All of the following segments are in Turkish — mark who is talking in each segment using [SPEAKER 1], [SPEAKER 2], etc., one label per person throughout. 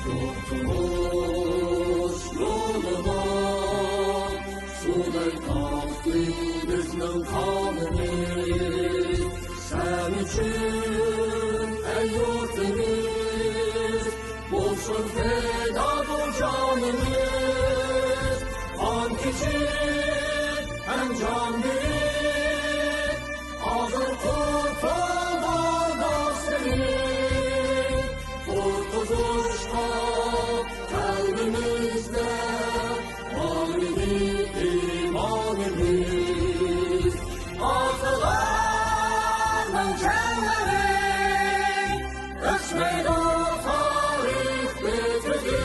[SPEAKER 1] Kurtuluş yoluna suday kalktı bizning kanımız. Sen için ey yurtimiz bulsun fedadır canımız. Kan için hem can verir hazır kurtulmadı senin. Kurtuluşta kalbimizde var idi imanımız. Atalarının kendileri ölçmedi tarih bitirdi.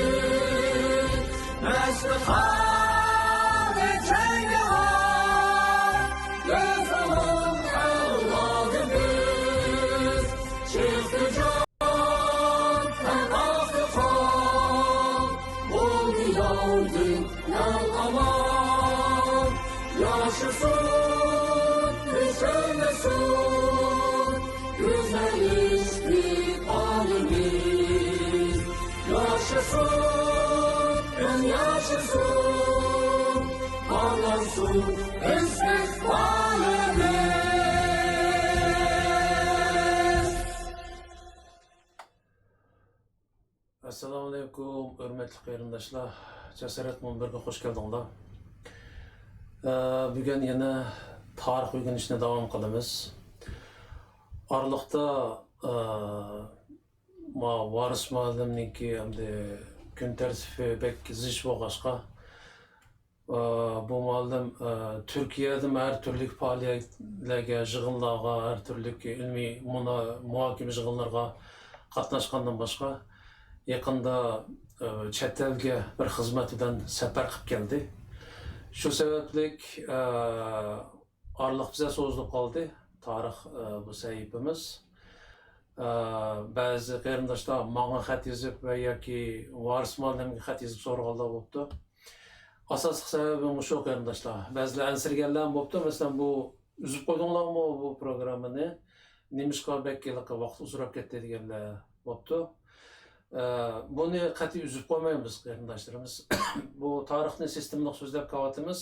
[SPEAKER 1] Nesli hâli cengi var yazalım evladımız. Çıktı can aman yaşasın düşünmesin güzel istikbalimiz. Yaşasın yaşasın parlansın istikbalimiz.
[SPEAKER 2] Assalamu alaikum, hürmetli qarindoshlar. Jasorat munbirga xush keldinglar. Bugun yana tarix o'rganishni davom qilamiz. Oraliqda Varis muallimniki hamda kun tartibi bek zich bo'lg'achqa bu muallim Turkiyada har turli faoliyatlarga, yig'inlarga, har turli ilmiy muhokama yig'inlarga qatnashgandan boshqa yaqinda chet elga bir xizmat bilan safar qilib keldi. Shu sabablik oraliq biza so'zilib qoldi tarix bu sahifamiz. Ba'zi qarindoshlar menga xat yozib va yoki Varis muallimga xat yozib so'raganlar bo'libdi. Asosiy sababim shu qarindoshlar. Ba'zilar ansirganlar bo'libdi. Masalan, bu uzib qo'ydinglarmi bu programmani? Nemishqa bekkilikqa vaqt uzrab ketdi deganlar bo'libdi. Buni qat'iy uzib qo'ymaymiz qarindoshlarimiz. Bu tarixni sistemli so'zlab qo'yamiz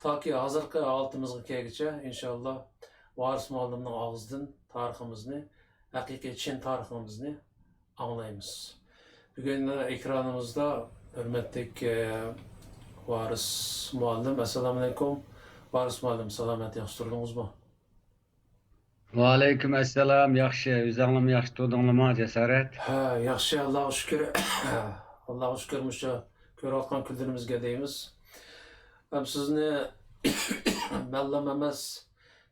[SPEAKER 2] toki hozirgi holatimizga kelguncha inshaalloh Varis muallimning og'zidan tariximizni, haqiqiy chin tariximizni anglaymiz. Bugun ekranimizda hurmatli Varis muallim, assalomu alaykum. Varis muallim, salomat, yaxshi turdingizmi?
[SPEAKER 3] Va alaykum assalom, yaxshi, o'zingizmi yaxshi turdingizmi, Jasorat?
[SPEAKER 2] Ha, yaxshi, Allohga shukr. Allohga shukr, musha ko'rayotgan kunlarimizga deymiz. Sizni ma'lum emas,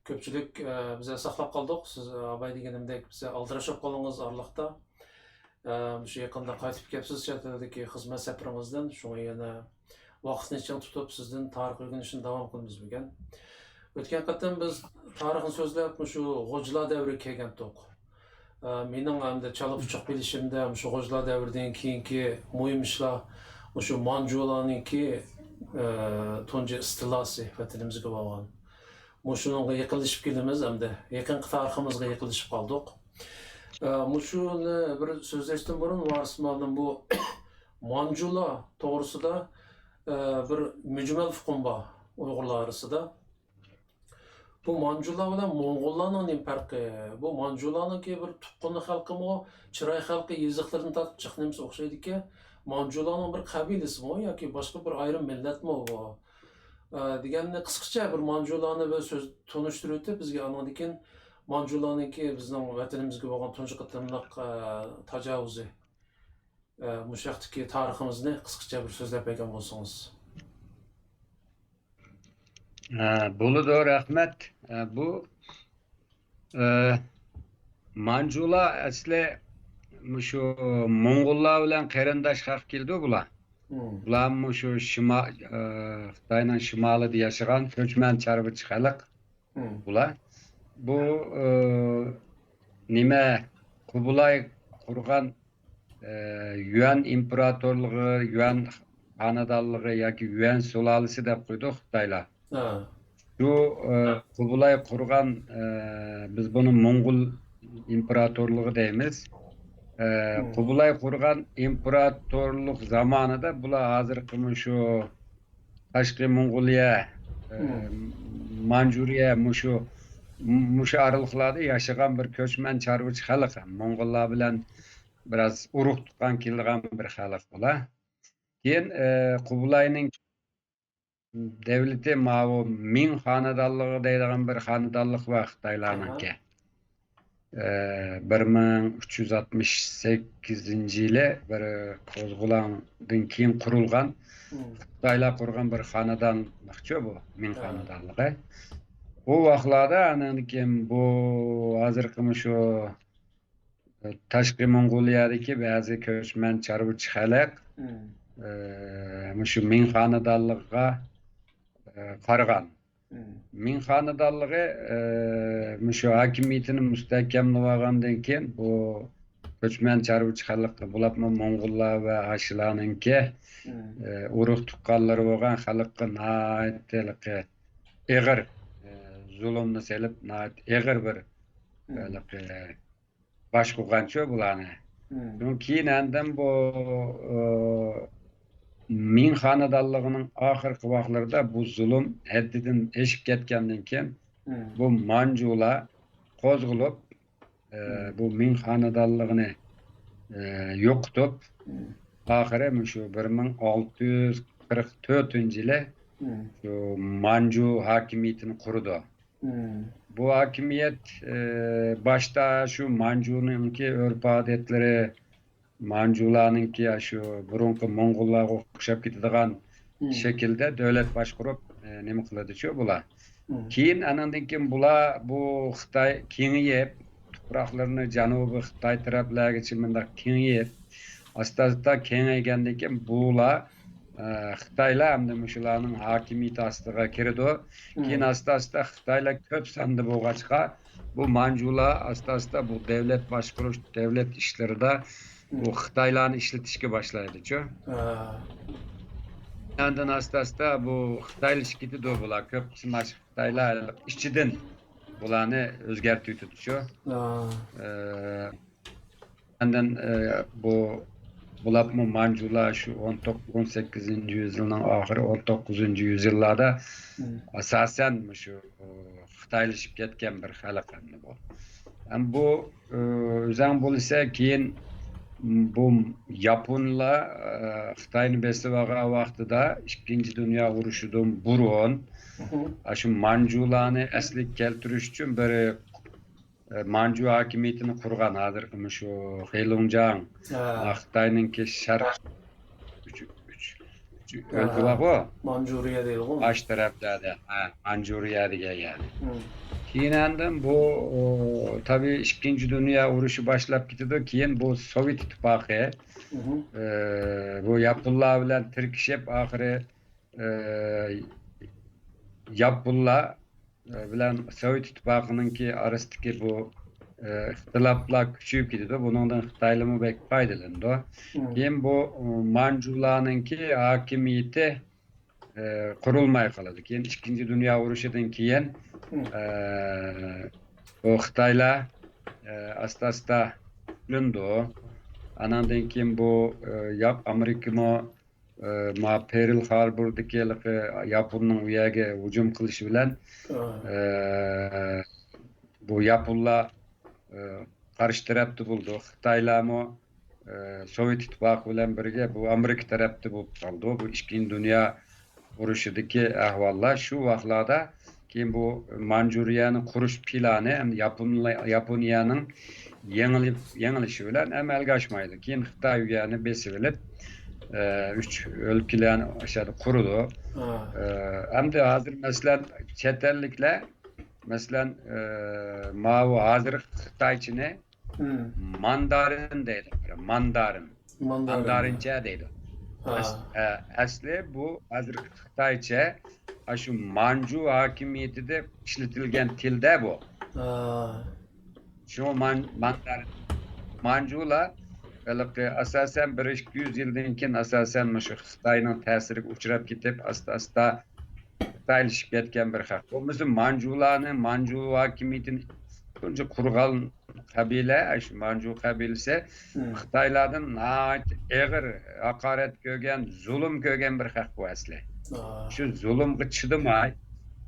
[SPEAKER 2] ko'pchilik bize saqlab qoldik. Siz abay deganimdek bize aldirashib qoldingiz oraliqda. Shu yaqinda qaytib kelibsiz chet eldagi xizmat safaringizdan. Shunga yana vaqtni chang tutib sizdan tarix o'rganishni davom qilamiz bugun. O'tgan qatam biz tarixni so'zlab shu G'ojlar davriga kelgandik. Mening hamda chala puchuq bilishimda shu G'ojlar davridan keyingi muhim ishlar shu Manjularniki tunji istilosi vatanimizga bo'lgan. Shunga yaqinlashib kelamiz hamda yaqin tariximizga yaqinlashib qoldik. Shuni bir so'zlashdan burun Varis muallim bu Manjular to'g'risida bir mujmal hukm bor Uyg'urlar orasida. Bu Manjular bilan Mo'ng'ullarning nima farqi? Bu Manjularniki bir tuqquni xalqimi, chiroy xalqi yeziqlarini tatib chiqnimsa o'xshaydi-ki, Manjularning bir qabilasimi yoki boshqa bir ayrim millatmi bu? Deganni qisqacha bir Manjularni bir so'z tunishtirib o'tib, bizga andan keyin Manjularniki bizning vatanimizga bo'lgan tunji qatimliq tajovuzi, mushaqdagi tariximizni qisqacha bir so'zlab bergan bo'lsangiz.
[SPEAKER 3] Bo'ladi, rahmat. Bu Manjular asli shu Mo'ng'ullar bilan qarindosh xalq keldi bular. Bular shu Xitoyning shimolida yashagan ko'chman chorvachi xalq bular. Bu nima Qubulay qurgan Yuan imperatorluğu, Yuan xonadonligi yoki Yuan sulolasi deb qo'ydi Xitoylar. Şu Qubulay qurgan biz bunu Moğol imparatorluğu deymiz. Kubilay kurgan imparatorluk zamanında bula hazırkı şu Taşkı Mongoliya, Manjuriya muşu aralıklarda yaşayan bir köçmen çarvıç halık. Mongollar bilen biraz uruk tutan kilgan bir halık bula. Keyin Kubilayning devleti mavu Ming hanadallığı deydigan bir hanadallık var Xitaylarnınki. 1368 yılı bir kozgulandın keyin kurulgan Xitaylar kurgan bir hanadan bakçı bu Ming hanadallığı. O vaqtlarda anankin bu hazırkı şu Taşkı Mongoliyadaki bazı köçmen çarvıç halk şu Ming hanadallığa qargan. Ming hanadallığı şu hakimiyetini müstehkemlagandən keyin bu köçmen çarvıç halkı bulapma Mongollar ve Haçlılarnınki uruk tuqqanları bolgan halkı naitlik eğer zulümni selip eğer bir baş kurgançı bularni. Keyin andan bu Ming hanadallığının ahırkı vaqtlarda bu zulüm haddidin eşip ketgenden keyin bu Manjular kozgulup bu Ming hanadallığını yoqtup ahire şu 1644 yılı şu Manju hakimiyetini kurdu. Bu hakimiyet başta şu Manju'nunki örf adetleri Manjularnınki ya şu burunki Mongollarga okşap ketadigan şekilde devlet başkurup nima qiladi bular. Keyin anandan keyin bular bu Xitoy kengayib tuproqlarini janubiy Xitoy taraflarga chimindaq kengayib asta kengaygandan keyin bular Xitoylar hamda shularning hakimiyeti ostiga kirdi. Keyin asta Xitoylar ko'p sonda bo'lg'achqa bu Manjular asta bu devlet başkuruş devlet işlerinde bu Xitoylarni ishlatishga boshlaydi-chu. Ondan asta bu Xitoylashib bular ko'p qismi Xitoylar ichidan bularni o'zgartirdi-chu. Ondan bu bulapma Manjular şu 18. yüzyılın ahiri 19. yüzyıllarda asasen şu Xitoylashib ketgan bir xalq bu. Hem bu o'zan bo'lsa keyin bu Yaponlar Xitoyni besib olgan vaqtida Ikkinchi Dünya urushidan burun şu Manjularni asliga keltirish uchun bir Manju hakimiyetini kurgan hazırkı şu Heilongjiang Xitoyninki sharq o'lka bor ku
[SPEAKER 2] Manjuriya deydi ku.
[SPEAKER 3] baş taraflarda Manjuriya degan yani. Keyin bu tabii Ikkinchi Dünya urushi boshlab ketdi. Keyin bu Sovet ittifoqi bu Yaponlar bilan tirkishib oxiri Yaponlar bilan Sovet ittifoqininki arasidagi bu ixtiloflar kuchayib ketdi. Bundan Xitoylar bek foydalandi. Keyin bu Manjularninki hakimiyeti kurulmay qoladi. Keyin Ikkinchi Dünya urushidan keyin bu Xitoylar asta lindi. Anandan keyin bu Amerika Pearl Harbor'daki Yaponning u yerga hujum qilishi bilan bu Yaponlar qarshi tarafda bo'ldi. Xitoylarmi Sovet ittifoqi bilan birga bu Amerika tarafda bo'lib qoldi. Bu Ikkinchi Dünya urushidagi ahvollar shu vaqtlarda keyin bu Manjuriyani qurish plani Yaponiyaning yengilishi bilan amalga oshmaydi. Keyin Xitoy uyani besib olib 3 ülkelerini aşağıda kurdu. Hem de hazır mesela çetellikle mesela mavi hazır Xitayçını Mandarin deydi. Mandarince deydi. Asli bu hazır Xitayça şu Manju hakimiyeti de işletilgen tilde bu. Şu Mandarin Manjular asasen 100 yıldan keyin asasen şu Xitoyning ta'siriga uchrab ketib asta Xitoylashib ketgan bir xalq. Bu bizim Manjularni Manju hakimiyetini Önce kurgan kabile, şu Manju kabilesi Xitaylardan ağır hakaret gögen, zulüm gögen bir hak bu asli. Şu zulüm çıdımay,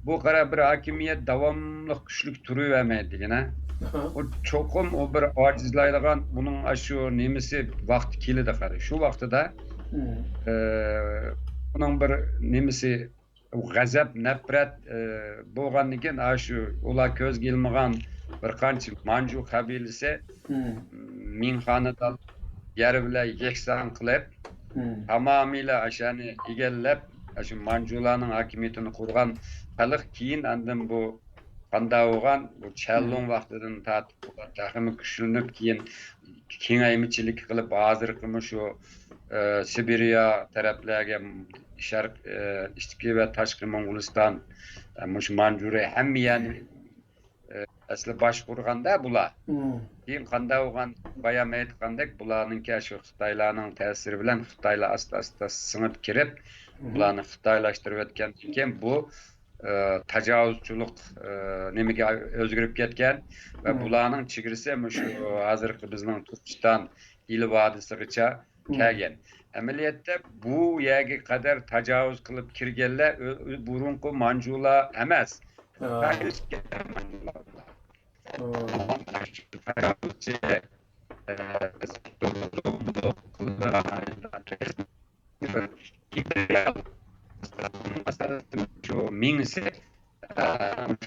[SPEAKER 3] bu kara bir hakimiyet davamlı güçlük turu vermeydiğine. O çokum o bir acizlaydıgan bunun aşı nemisi vakti kilidi karı. Şu vakti da bunun bir nemisi gazap, nefret boğanlıken aşı ula köz gelmeğen bir kançı Manju kabilesi minhanıda yer bile yeksan kılıp tamamıyla aşağını igellep aşı Manjularning hakimiyetini kurgan kalık kiyin andan bu kanda oğan bu çellon vaktidan tatip takımı güçlünüp kiyin kengaymiçilik kılıp hazır kılmış o Sibirya taraflarga şark iştiki ve taşkı Mongolistan muş Manjuri hem yani asli baş kurganda bula. Keyin kanda oğan bayam aytgandek bularninki aşı Xitaylarning ta'siri bilan Xitaylar asta sınıp kirip bularni Xitaylaştırıp etken bu tajavuzçuluk nemege özgürüp ketken ve bularning chegirisi şu hazırki bizning Turkiston il vadisigacha kelgan. Amaliyotda bu yerga qadar tajavuz qilib kirganlar burunqi Manjular emas. Şu mingisi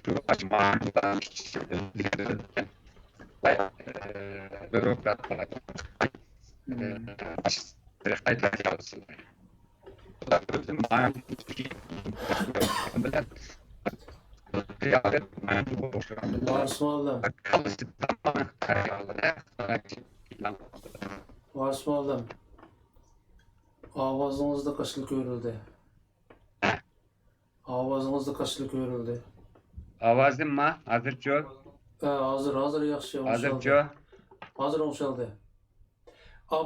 [SPEAKER 3] şu açmandan bürokrat falan kayıtlar yazsın.
[SPEAKER 2] Varsmalım. Avazınızda kaçlık örüldü. Avazınızda kaçlık örüldü.
[SPEAKER 3] Avazım mı? Hazırca.
[SPEAKER 2] Hazır yaxşı.
[SPEAKER 3] Hazırca.
[SPEAKER 2] Hazır oңşaldı.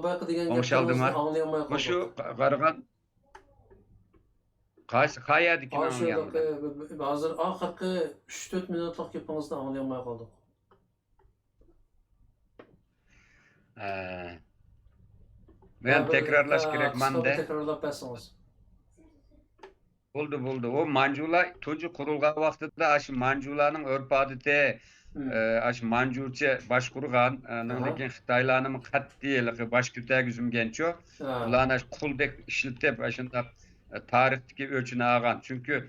[SPEAKER 2] Belki degan
[SPEAKER 3] Oңşaldı mı?
[SPEAKER 2] anlayamay qoldik.
[SPEAKER 3] Şu qarğan qayerdiki
[SPEAKER 2] Hazır axırkı 3-4 minutluq gepingizni anlayamay qoldik.
[SPEAKER 3] Ben tekrarlash kerak manda.
[SPEAKER 2] Tekrarlab bersangiz.
[SPEAKER 3] Buldu. O Manjular tuncu kurulgan vaqtida aşı Manjularning örf-odati aşı Manjurcha baş kurgan, lekin Xitaylarning qat'iyligi baş kütagizimgenço. Ularni aşı quldek işletip aşında tarixdagi ölçünü algan. Çünkü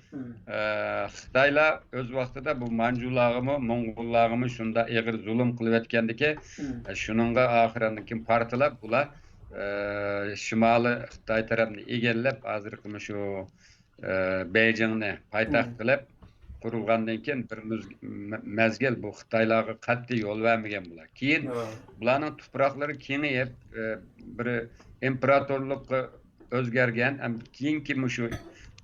[SPEAKER 3] Xitaylar öz vaqtida bu Manjularımı, Mongollarımı şunda ağır zulüm qilib etkendiki, şununga ahirindeki partilar bular Şimali Xitay tarafını egellep hazırkı şu Beijingni paytaxt qilib qurilgandan keyin bir mezgil bu Xitaylarga qat'iy yo'l vermegen bular. Keyin bularning tuproqlari kengayib bir imperatorlikqa o'zgargan. Ham keyingi shu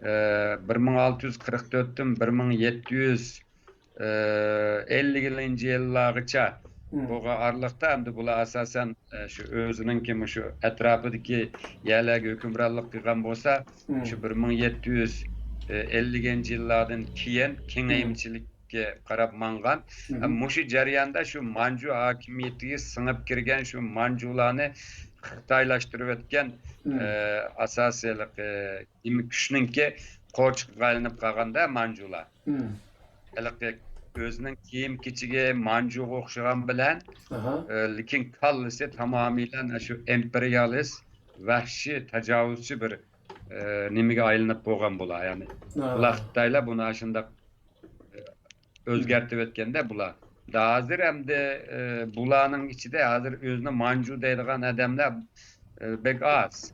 [SPEAKER 3] 1644dan 1750 yillargacha bu aralıkta hem de bular asasen şu özünün şu etrafındaki yerlerge hükümranlık kılgan bolsa şu 1750 yıllardan keyin kengayimchilikka qarab mangan. Muşu jarayonda şu Manju hakimiyetiga singib kirgan şu Manjularni Xitaylaştırıp etken asasilik kuchninki qo'rchiqqa aylanib qolganda Manjular. Özünün kiyim kiçige Manjuga o'xshagan bilan lekin kallisi tamamıyla şu emperyalist vahşi tajovuzchi bir nimaga aylanib bo'lgan bular yani bular Xitoylar buni ashunda o'zgartib etganda bular hozir hamda bularning ichida hozir o'zini Manju deydigan odamlar bek oz.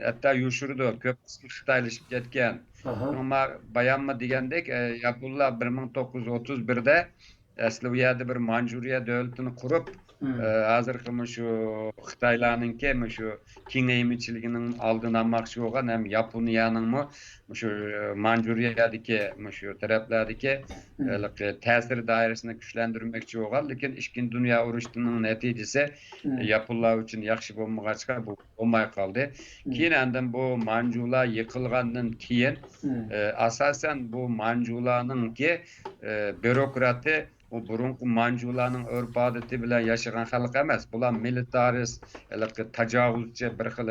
[SPEAKER 3] Hatta yushurdi ko'p qismi Xitoylashib ketgan. Ama bayanma degandek Yapullar 1931'de asli u yerda bir Manjuriya davlatini qurib hozirgi shu Xitoylarninki shu kengaymichiligining oldini olmoqchi bo'lgan ham Yaponiyaning shu Manjuriyadagi shu taraflardagi ta'sir doirasini kuchlantirmoqchi bo'lgan, lekin Ikkinchi dunyo urushining natijasi Yaponiyalar uchun yaxshi bo'lmag'achqa bu olmay qoldi. Keyin andan bu Manjular yiqilgandan keyin asosan bu Manjularningki bürokrati o burunqu Manjularning örf-adeti bilen yaşagan halk emas. Bular militarist, tajavuzchi bir xil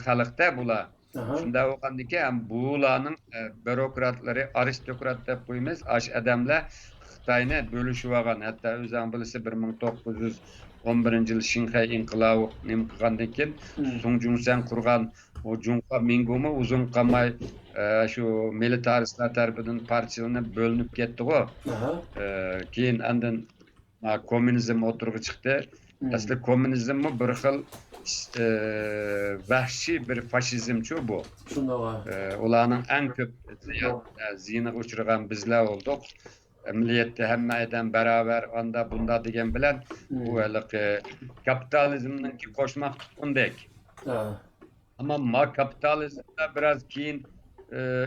[SPEAKER 3] halkda bular.
[SPEAKER 2] Aha.
[SPEAKER 3] Şunda olgandiki hem bularning bürokratları, aristokrat dep koymiz, aş adamlar Xitayni bölüşüp algan. Hatta özüň bilisi 1911 yıl Şinxay inqilabı nim qilgandan keyin Sung Jung-sen kurgan o Junqa Mingumu uzun qamay şu militaristler tarafından parçalanıp bölünüp ketdi go.
[SPEAKER 2] Aha.
[SPEAKER 3] Keyin andın komünizm oturgu çıktı. Asli komünizm bir xil vahşi bir faşizm şu bu.
[SPEAKER 2] Şunda
[SPEAKER 3] Ularning en köp ziyiniga uçurgan bizler olduk. Milliyetde hemmeyle beraber anda bunda degen bilen bu kapitalizmnin ki koşmak tutundek. Ama kapitalizmde biraz keyin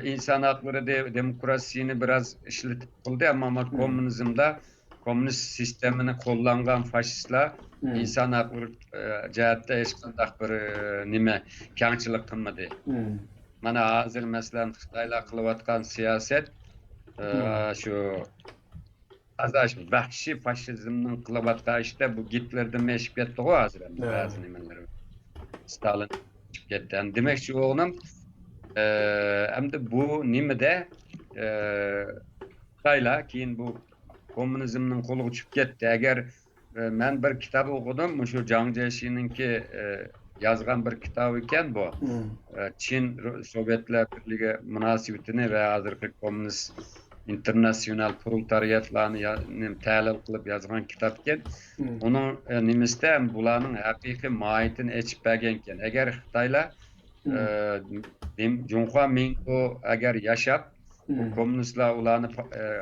[SPEAKER 3] insan hakları demokrasiyini biraz işletip kıldı ama komünizmde komünist sistemini kullangan faşistler insan hakları cihette hiç qanday bir nime kengchilik qilmadi. Mana hozir masalan Xitoylar qilayotgan siyoset şu azaş vahşi faşizmning qilayotgan işte bu Hitlerden eşip ketdi go hozir ba'zi nimalar. Stalin ketdi. Demekçi oğlum hamda bu nimede Xitoylar keyin bu komünizmning qo'liga tushib ketdi. Agar men bir kitap okudum, şu Zhang Jiexininki yazgan bir kitap iken bu. Çin Sovyetler Birliği münasebetini ve hazırki komünist internasyonel proletariyatlarını tahlil kılıp yazgan kitap iken onun nimiste bularning haqiqiy mahiyetini açıp bergenken. Eğer Xitaylar Junqa Mingu eğer yaşap bu komünistler ularni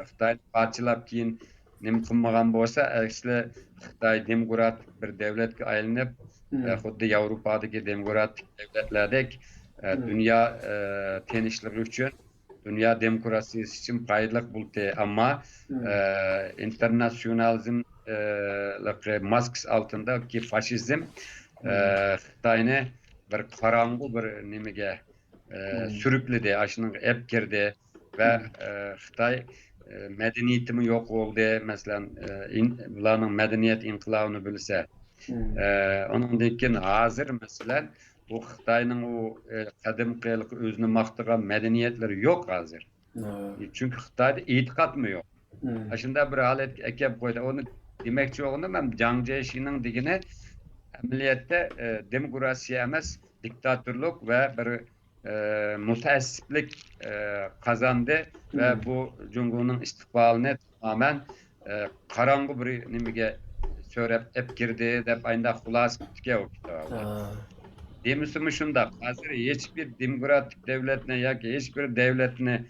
[SPEAKER 3] Xitoyni parçalab keyin nim qilmagan bo'lsa, aslida Xitoy demokratik bir devletga aylanib, xuddi Avropadagi demokratik devletlardek dünya tinchligi uchun, dünya demokrasiyasi için foydali bo'ldi. Ama internasyonalizm maskasi altındaki faşizm Xitoyni bir qarang'u bir nimaga sürükledi, aşının ep kirdi ve Xitoy medeniyetimi yok oldu. Mesela bularning medeniyet inqilabını bilse. Onundan keyin hazır mesela bu Xitoyning o qadimqilik özünü maqtagan medeniyetleri yok hazır. Çünkü Xitoyda etiqat mı yok. Aşında bir halet ekep koydu. Onu demekçi olduğunu ben Zhang Jiexining degini ameliyette demokrasiya emas, diktatörlük ve bir mutassiblik kazandı ve bu Cumhur'un istikbalini tamamen karanlık bir nimige söylep hep girdi dep aynda xulas bitke o kitabı. Demişim şunda hazır hiçbir demokratik devletine yoki hiçbir devletine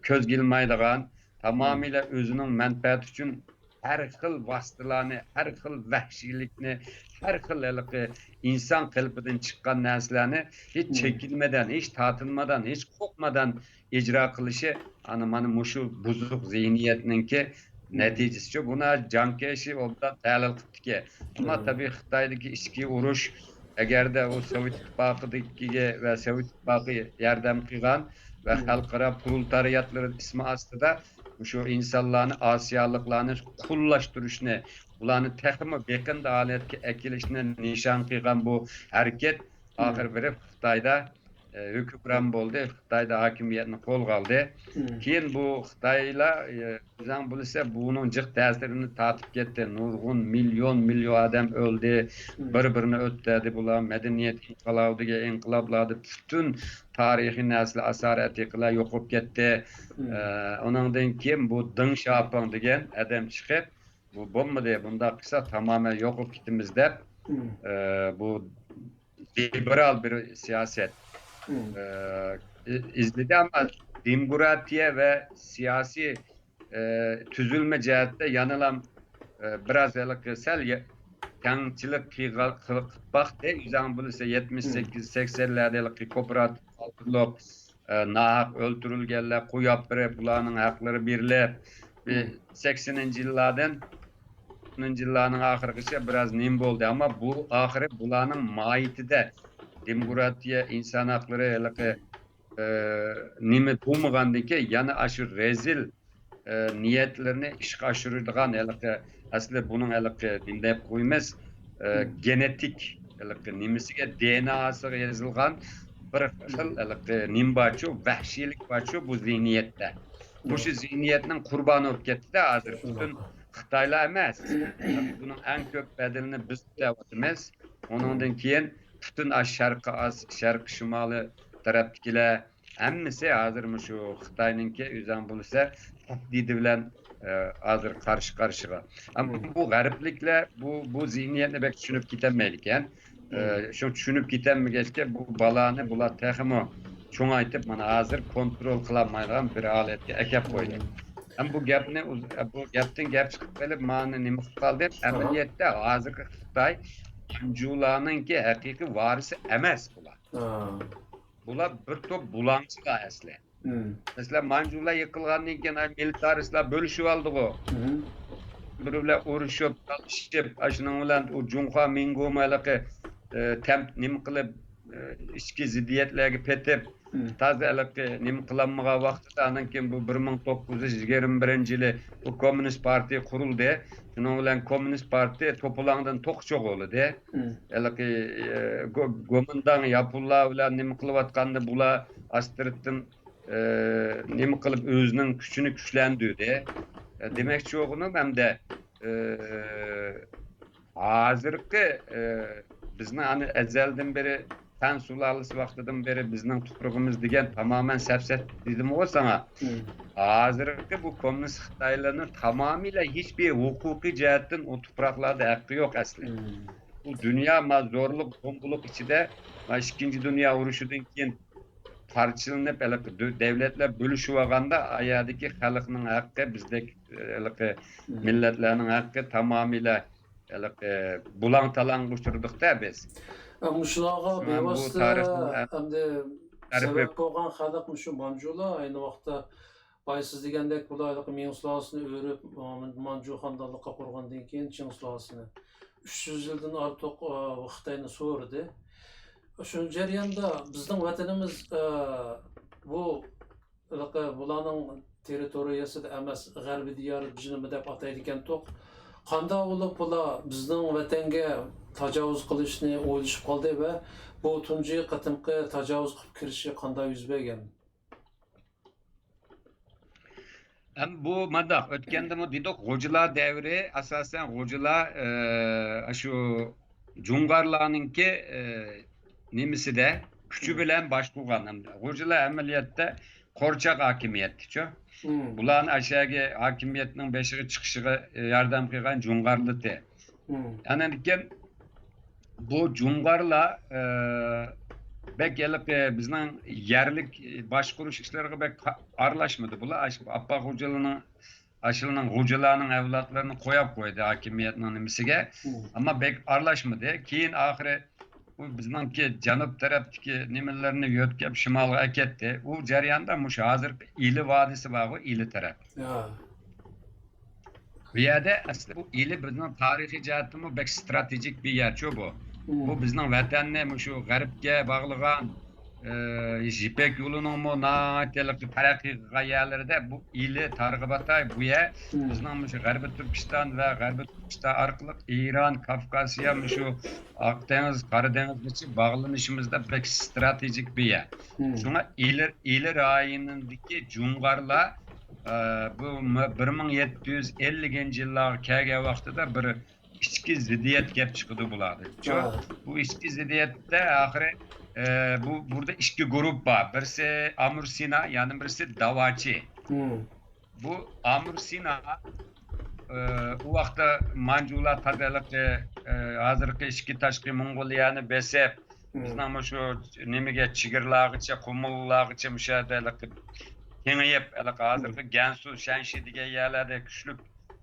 [SPEAKER 3] köz gilmaydigan tamamıyla özünün menfaati için her xil vasıtalarını, her xil vahşilikni, her xil insan kalbinden çıkan narsalarni hiç çekilmeden, hiç tatılmadan, hiç korkmadan icra kılışı mana muşu buzuk zihniyetininki neticesi. Buna Zhang Jiechi obdan tahlil qildi. Ama tabii Xitoydagi ichki urush agarda o Sovet İttifaqidagi ve Sovet İttifaqı yordam qilgan ve xalqaro proletariyatlar ismi ostida şu insanlarni Asiyalıklarni qullaştırışni, ularni texmi beqin holatga akilishni nishon qilgan bu hareket axir berib Xitoyda hükümran bo'ldi, Xitoyda hokimiyatni qo'lga oldi. Keyin bu Xitoylar bizden bilse bunun jiq ta'sirini tatib ketdi. Nurg'un milyon odam o'ldi, bir-birini o'tdi. Bular medeniyet inqiloblarni butun tarixiy nasl asaratiqlar yo'qolib ketdi. Ondan keyin bu Deng Xiaoping degan adam chiqib, bu bo'lmadi, bunda qilsa tamamen yo'qolib ketamiz deb bu liberal bir siyaset izledi ama demokratiye ve siyasi tüzülme cihette yanılan biraz sel kengchilik qilib de yüzden bulursa 78-80'lerdeki kooperatif altılık nahaq öldürülgenler koyup bularning hakları birlep 80'inci yıllardan yıllarının ahirgisi biraz nim oldu ama bu ahiri bularning mahiyeti de demokratiya, insan hakları nimi bulmagandan ki yani aşı rezil niyetlerini işe aşırıdığan aslında bunun dinlep koymaz genetik nimesiga DNA'sı yazılgan bir xil nim baçu vahşilik baçu bu zihniyette. Bu şu zihniyetinin kurbanı olup ketdi de hazır bütün Xitaylar emas. Bunun en köp bedelini biz ödeyemiz. Onundan keyin bütün şarkı şimali tarafdakilar hemmisi hazır şu Xitayninki üzerine bulsa tahdidi bilen hazır karşı. Ama bu gariplikle bu zihniyetini belki düşünüp gitemeyken şu düşünüp gitemeyken bu balağını bula texmo çoğaytıp mana hazır kontrol kılamayacağım bir aletke ekep koydu. Hem bu gapten gap çıkıp böyle mani nime kaldı. Ameliyette hazır Xitay Mancularınki hakiki varisi emas bular. Bular bir top bulancılar asli. Mesela Mancular yıkılgandan keyin militaristlar bölüşüp aldı o. Birbirler uruşup, talışıp, aşının bilen o Junha Mingo malaki temp nim kılıp içki ziddiyetlerge petip taze nim kılanmağa vaqtida anan keyin bu 1921-yili bu Komünist Parti kuruldu. Şunun bilen Komünist Parti topulandan tok çok oldu. Gomundan yapılla bilen nim kılıp atkanda bula Astrid'in nim kılıp özünün küçünü güçlendirdi. Demek çoğunu hem de hazırki bizning hani ezelden beri tan sulalısı vaqtidan beri bizning tuprog'imiz degan tamamen sepset dedim o sana. Hazırki bu komünist Xitaylarning tamamıyla hiçbir hukuki cihetten o topraklarda hakkı yok aslında. Bu dünya zorluk, bombuluk içinde 2. Dünya Uruşu'dan keyin parçalanıp devletler bölüşüp alganda ayadaki halkının hakkı bizdeki milletlerinin hakkı tamamıyla bulan talan uçurduk da biz.
[SPEAKER 2] Muşulağa bevasıta hamda sebep bolgan halk şu Mancular aynı vaqtda baysiz degandek bulaylık Mingsulasını örüp Mancu xandallıqqa qurgandan keyin Çingsulasını 300 yıldan artıq Xitayni so'rdi. Şu jarayonda bizning vatanimiz bu bularning territoriyasida emas g'arbiy diyar jinimi deb ataydi ekan to'q. Qanday bo'lib bular bizning vatanga tajovuz qilishni o'ylashib qoldi va bu tunji qatimqi tajovuz qilib kirishi qanday yuz bergan?
[SPEAKER 3] Hem bu madak ötkende mi dedik G'o'jalar devri asasen G'o'jalar şu Cungarlarninki nimisi de küçü bilen başbuğan hem de. G'o'jalar ameliyette Korçak hakimiyetçi. Bulan aşağıya hakimiyetinin beşiği çıkışıga yardım kılgan Cungarlı de. Yani bu Cungarla bek gelip bizden yerlik başkuruş işlerine bek arlaşmadı. Bular Abba G'o'jalığının aşılınan G'o'jalarının evlatlarını koydu hakimiyetinin nimisiga. Ama bek arlaşmadı. Keyin ahire bu bizningki janub tarafdagi nimelerini yo'tkab shimolga aketdi. U jarayonda mush hozir İli vodiysi bor, u İli taraf. Bu yerda aslida bu İli bizning tarixiy jihatdan bek strategik bir yer bu. Bu bizning vatanni shu g'arbga bog'lagan Jipek yo'lining taraqqiy g'oyalarida bu İli Targ'ibatay bu yer bizning shu G'arbiy Turkiston va G'arbiy Turkiston orqali İran, Kafkasiya shu Akdeniz, Karadenizgacha bağlanışımızda pek stratejik bir yer. Şuna İli rayonundaki Cungarlar bu 1750 yıllar kelgan vaqtida bir ichki ziddiyat kelib chiqdi bularni. Bu ichki ziddiyatda ahiri burada ikki grup var. Birisi Amur Sina, yani birisi Davachi. Bu Amur Sina u vaqtda Mancular tazaliq hozirgi ichki tashqi Mong'oliyani besib bizning shu nimaga chigirlag'icha, qumullargacha mushadalik kengayib hozirgi Gansu, Shanxi degan yerlarda kuchli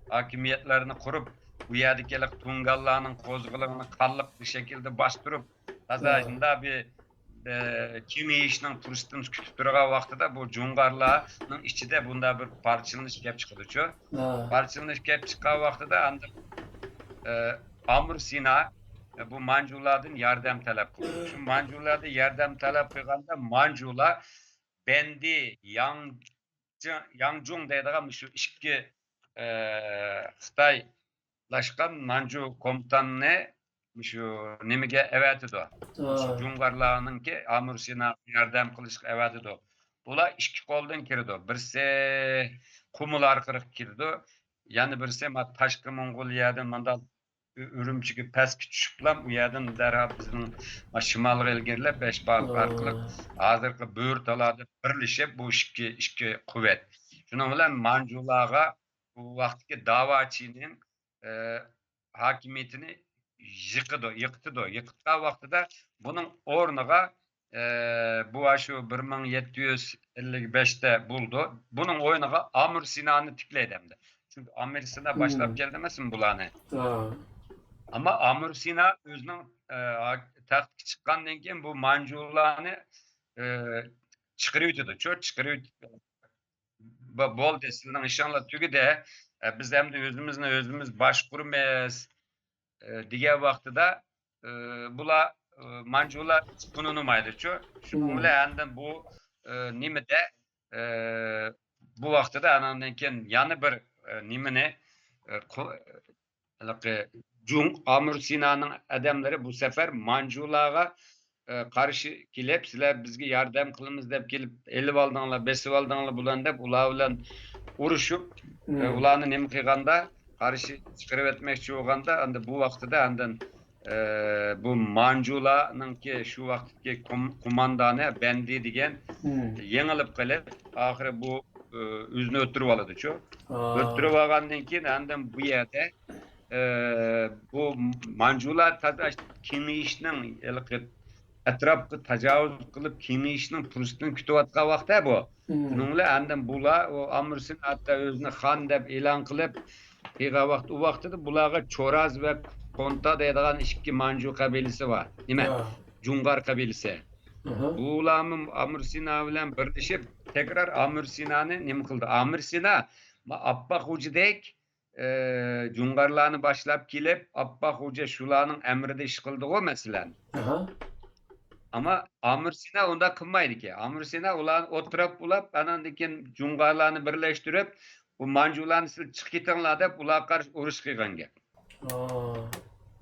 [SPEAKER 3] hokimiyatlarni qurib bu yerdagi Tungallarning qo'zg'olonini qalliq bir shaklda bostirib tazajinda bir kengayishning turistini kutib turgan vaqtida bu Cungarlarning ichida bunda bir parchalanish kelib chiqdi-ku. Parchalanish kelib chiqqan vaqtida Amur Sina bu Manculardan yardım talep qildi. Şu Manculardan yardım talep qilganda Mancular Bendi, Yang Yangjung deydigan şu iki Xitaylaşkan Manju komutanını şu nimege evetido. Şu Jungarlarınki Amir Sina yardım kılışık evetido. Bula iki koldan kirdi. Birisi kumular kırık kirdi. Yani birisi ma Taşkı Mongoliyadan mandal Ürümçigi pastga tushib bilan u yerdan darhol bizning shimolga ilgarilab Beshbaliq orqali hozirgi Bo'r talada birlashib bu ikki quvvat. Shuning bilan Manjularga bu vaqtdagi da'vochining hokimiyatini yiqitgan vaqtida buning o'rniga bu shu 1755'te buldu. Buning o'rniga Amir Sinani tiklaydi hamda. Çünkü Amir Sina başlap geldi emasmi bularni. Ama Amir Sina özünün taxtga chiqqandan keyin bu Manjularni chiqarib o'tdi. Chiqarib bo'ldi. Sizning ishonlar tugidi. Biz hamda o'zimiz boshqurmaymiz degan vaqtida bular Manjular bununmaydi. Shuning bilan bu nimada bu vaqtida anandan keyin yana bir nimani Amir Sina'nın adamları bu sefer Manjularga karşı kelip sizler bizge yardım kılımız dep kelip elib aldыңlar, besib aldыңlar bulan dep ular bilan uruşup ularni nima qilganda karşı chiqarib etmekçi olganda anda bu vaqtida andan bu Manjularningki şu vaqtdagi komandani Bendi degan yengilib qilib oxiri bu o'zini o'ttirib oladi. O'ttirib olgandan keyin andan bu yerda bu Manjular kengayishning atrofga tajovuz qilib kengayishning fursatini kutayotgan vaqtda bu. Shuning bilan andan bular o Amir Sina hatto o'zini xon deb e'lon qilib qilgan vaqt u vaqtida bularga Choraz va Konta deydigan ikki Manju qabilasi bor. Nima? Jungar qabilasi. Bularni Amir Sina bilan birlashib tekrar Amir Sinani nima qildi? Amir Sina Abba Xo'jadek Jungarlarni boshlab kelib, Abba Xo'ja shularning emrida ish qildi-ku masalan. Ama Amir Sina unda qilmaydi-ki. Amir Sina ularni o'tirib ulab, anandan keyin Jungarlarni birlashtirib, bu Manjularni siz chiqib ketinglar deb ularga qarshi urush qilgan gap.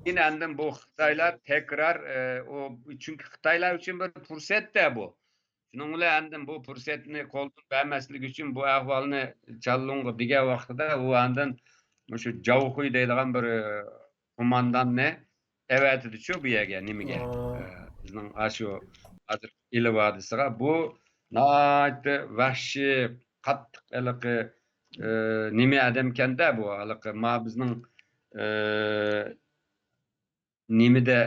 [SPEAKER 3] Yine andan bu Xitoylar tekrar o çünkü Xitoylar uchun bir fursat-da bu. Shuning bilan andan bu fursatni qo'ldan bermaslik uchun bu ahvolni Chalunga degan vaqtida u andan shu Javxuy deydigan bir qo'mondonni evatidi bu yerga nimaga bizning shu hozir Ili vodiysiga bu nihoyatda vahshiy qattiq iliqi nima odam ekanda bu iliqi ma bizning nimada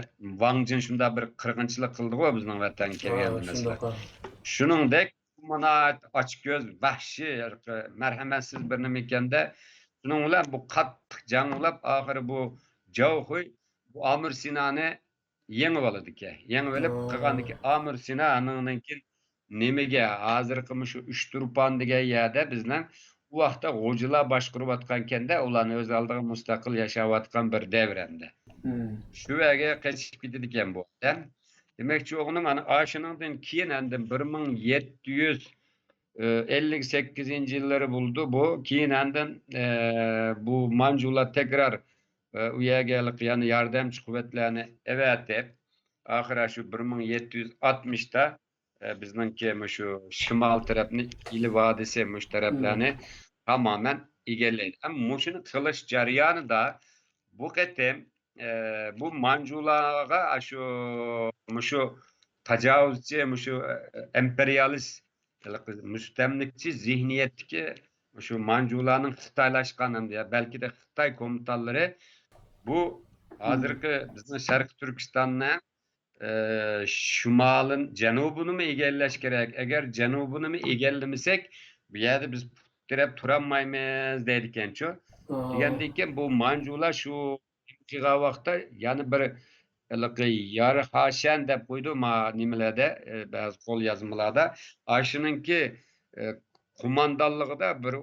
[SPEAKER 3] Wangjin shunda bir qirg'inchilik qildi-ku bizning vatanga kelganda masalan. Shuningdek mana ochiq ko'z vahshiy marhamatsiz bir nima ekanda shuning bilan bu qattiq janglab oxiri bu Javxuy bu Amir Sinani yengib oladi-ki. Yengib olib qilgandiki Amir Sina'ningdan keyin nimaga hozirgi shu Uchturpan degan yerda bizning bu vaqtda G'o'jilar boshqarib atganda ularni o'z oldiga mustaqil yashayotgan bir davramda. Shu yerga qaytib ketdi ekan bu odam. Demakchi o'g'lim ana ashuningdan keyin endi 1758-yillari bo'ldi bu. Keyin endi bu Manjular tekrar u yerga yani yordamchi quvvatlarni evatib, oxiri shu 1760'da bizningki shu shimol tarafni Ili vodiysi mush taraflarni tamamen egallaydi. Ammo shuni qilish jarayonida bu qatim bu Manjularga shu tajovuzchi shu emperyalist mustamlikchi zihniyatdagi shu Manjularning xitoylashganini balki de Xitoy komutanlari bu hozirgi bizning Sharq Turkistonni shimolin janubini mi egallash kerak? Agar janubini mi egallamasak, bu yerda biz tirab turolmaymiz deydi ekan-ku. Degandan keyin bu Manjular shu qilgan vaqtda yana bir yarı haşen deb qo'ydi ma nimalarda ba'zi qo'lyozmalarda ashuningki qo'mondonligida bir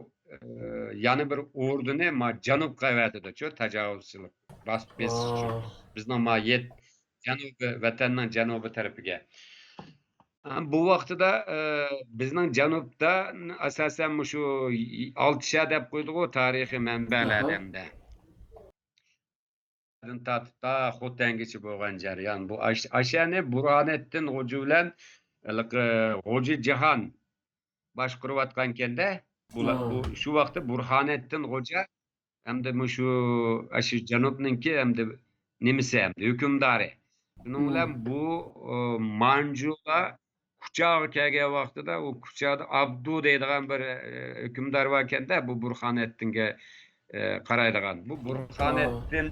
[SPEAKER 3] yana bir orduni ma janubga avatidi-ku tajovuzchilik bosib besish uchun bizning ma janubi vatanning janubi tarafiga Bu vaqtida bizning janubda asosan shu oltisha deb qo'ydik u tarixiy manbalardanda. Tortib ta Xotangacha bo'lgan jarayon. Bu ashani Burhoniddin G'oji bilan G'oji Jahon boshqarayotgan ekanda, bu shu vaqtda Burhoniddin G'oja hamda shu janubninki hamda nimasi hamda hukmdori. Shuning bilan bu Manjuga Kuchog'i kelgan vaqtida u Kuchog'da Abdu deydigan bir hukmdor bor ekanda, bu Burhoniddinga qaraydigan. Bu Burhoniddin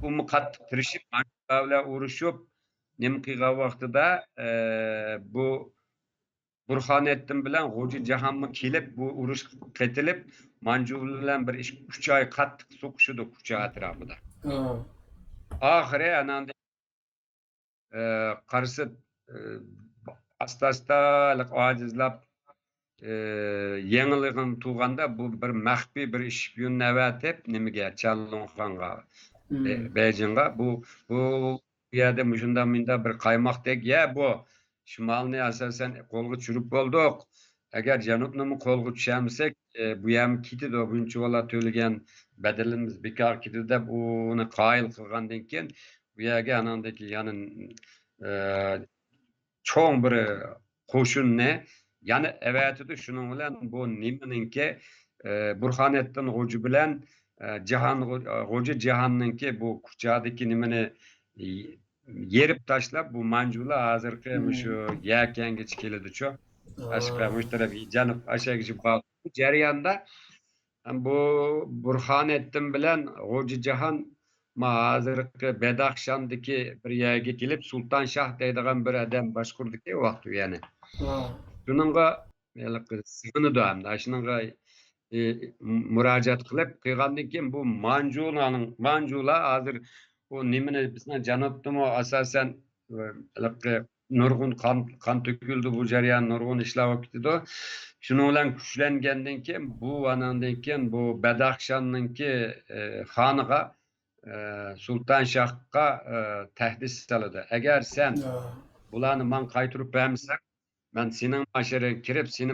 [SPEAKER 3] bu qattiq tirishib, Manjular bilan urushib, nima qilgan vaqtida bu Burhoniddin bilan G'oji Jahonga kelib, bu urush qitilib, Manjular bilan bir 3 oy qattiq so'qishdi Kucha atrofida. Oxiri ananda qarshi asta-asta ojizlab yengilligini tuğanda bu bir maxfiy bir shpiyonni avatib nimaga Chalonxonga Beijingga bu yerda shunda bir qaymoqdek bu shimolni asosan qo'lga tushirib bo'ldik. Agar janubni qo'lga tushamisak bu ham ketadi, buncha bola to'lagan badalimiz bekor ketadi deb uni qoyil qilgandan keyin bu yerga anandagi yana cho'ng bir qo'shinni yana avatidi. Shuning bilan bu nimaninki Burhoniddin G'oji bilan G'oji Jahonninki bu Kuchadagi nimani yerib tashlab, bu Manjular hozirgi shu yakangacha keladi-chu. Boshqa bu taraf janub ashagacha bu jarayonda bu Burhoniddin bilan G'oji Jahon hozirgi Badaxshondagi bir yerga kelib Sulton Shoh deydigan bir odam boshqurdiki u vaqt yana. Shuningga sig'inadi hamda shuningga murojaat qilib qilgandan keyin bu Manjular hozir bu nimani bizning janubdami asosan nurg'un qon to'kildi bu jarayon, nurg'un ishlar bo'lib ketdi. Shuning bilan kuchlangandan keyin bu anandan keyin bu Badaxshonninki xoniga Sulton Shohga tahdid soladi. Agar sen bularni men qaytirib bermasam, men sening masharaga kirib seni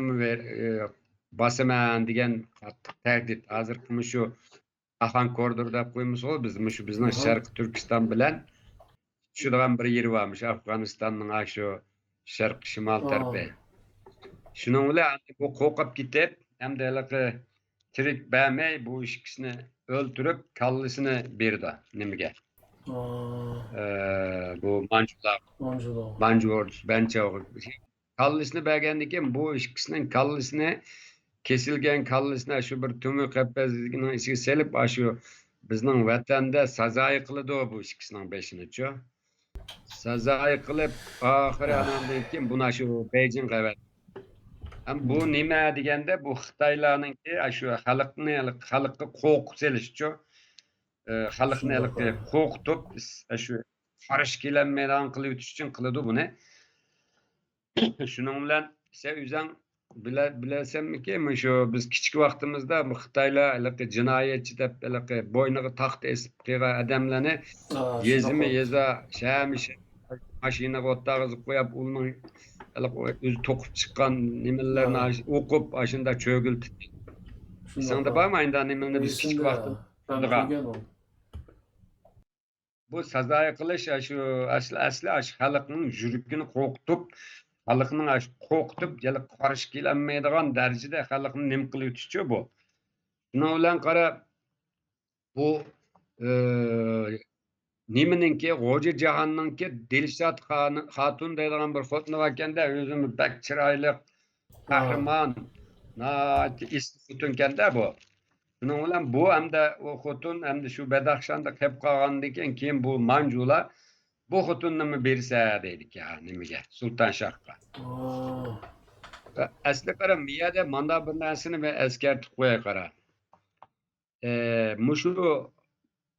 [SPEAKER 3] bosaman degan qattiq tahdid. Hozir shu Axan koridor deb qo'yamiz biz bizning Sharq Turkiston bilan tushadigan bir yer varmış, Afg'onistonning shu sharq shimol tarafi. Shuning bilan bu qo'rqib ketib, hamda tirik bermay bu ikkisini o'ldirib, kallasini berdi nimaga? Bu Manjular kallasini bergandan keyin bu ikkisining kallasini kesilgan kallasini shu bir tumi qapazning ichiga selib, shu bizning vatanda sazoyi qiladi bu ikkisining beshini-chu. Sazoyi qilib, oxiri anandan keyin buni shu Beijing qavat. Bu nima deganda bu Xitoylarninki shu xalqqa qo'rqib selish-chu. Xalqni qo'rqitib shu qarish kelanmaydigan qilib o'tish uchun qiladi buni. Shuning bilan sen o'zing bilasanmiki, shu biz kichik vaqtimizda bu Xitoylar jinoyatchi deb bo'yniga taxt esib qo'ygan odamlarni yeza shamish mashinaga o'tqazib qo'yib, uning o'zi to'qib chiqqan nimalarni o'qib, shunda cho'gildi. Senda bormi endi nimalarni biz kichik vaqtimizda bu sazoyi qilish shu asli xalqning yuragini qo'rqitib, xalqning qo'rqitib, qarish kelanmaydigan darajada xalqni nima qilib o'tishchi bu. Shuna bilan qarab bu nimaninki G'oji Jahonninki Dilshod xotun deydigan bir xotin bor ekanda, o'zini bak chiroyli qahramon, isli xotin ekanda bu. Shuning bilan bu hamda u xotin hamda shu Badaxshonda qolib qolgandan keyin bu Manjular bu xotinni bersa deydik nimaga? Sulton Shohga. Asli qara miyada mana bir narsani men eskartib qo'yay qara. Shu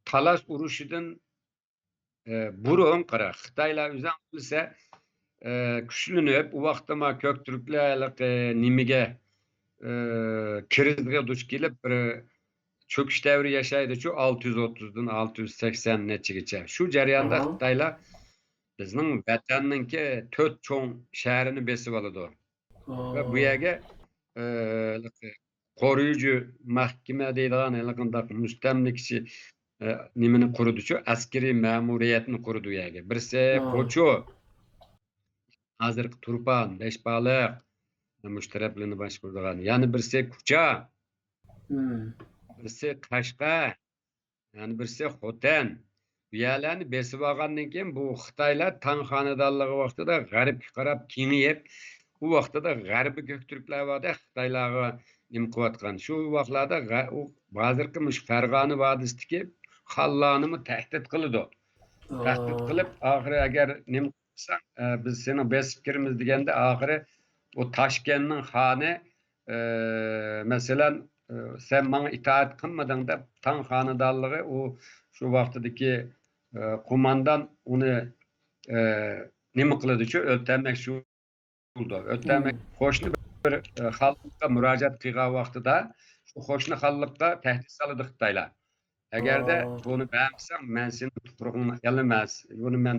[SPEAKER 3] Talas urushidan burun qara Xitoylar o'zan bilsa kuchlanib, u vaqtda ko'k turklar nimaga krizga duch kelib bir cho'kish davri yashaydi-chu 630dan 680 nechigacha. Shu jarayonda Xitoylar bizning vatanninki 4 cho'ng shahrini besib oladi. Va bu yerga koruyucu mahkeme deydigan qandaq mustamlikçi nimani qurdi shu askeriy ma'muriyatni qurdi u yerga. Birisi Qo'cho, hozirgi Turpan, Beshbaliq mushtarablarni boshqaradigan. Yana birisi Kucha, birisi Qashqa, yana birisi Xotan. Bu yerlarni besib olgandan keyin bu Xitoylar Tang xonadonligi vaqtida g'arbga qarab kengayib, u vaqtida g'arbiy ko'kturklar vaqtida Xitoylarga nima qilayotgan. Shu vaqtlarda u hozirgi Farg'ona vodisidagi xallarni tahdid qiladi. Tahdid qilib, oxiri agar nima qilsang, biz seni besib kiramiz deganda oxiri o Toshkentning xoni masalan sen bana itaat qilmading deb Tang xonadonligi u shu vaqtidagi qo'mondan uni nima qiladi-ku, o'ltirmoqchi bo'ldi. O'ltirmoq qo'shni bir xalqqa murojaat qilgan vaqtida shu qo'shni xalqqa tahdid soladi Xitoylar. Agarda buni beğenmesem men seni tuprog'ingni emas, buni men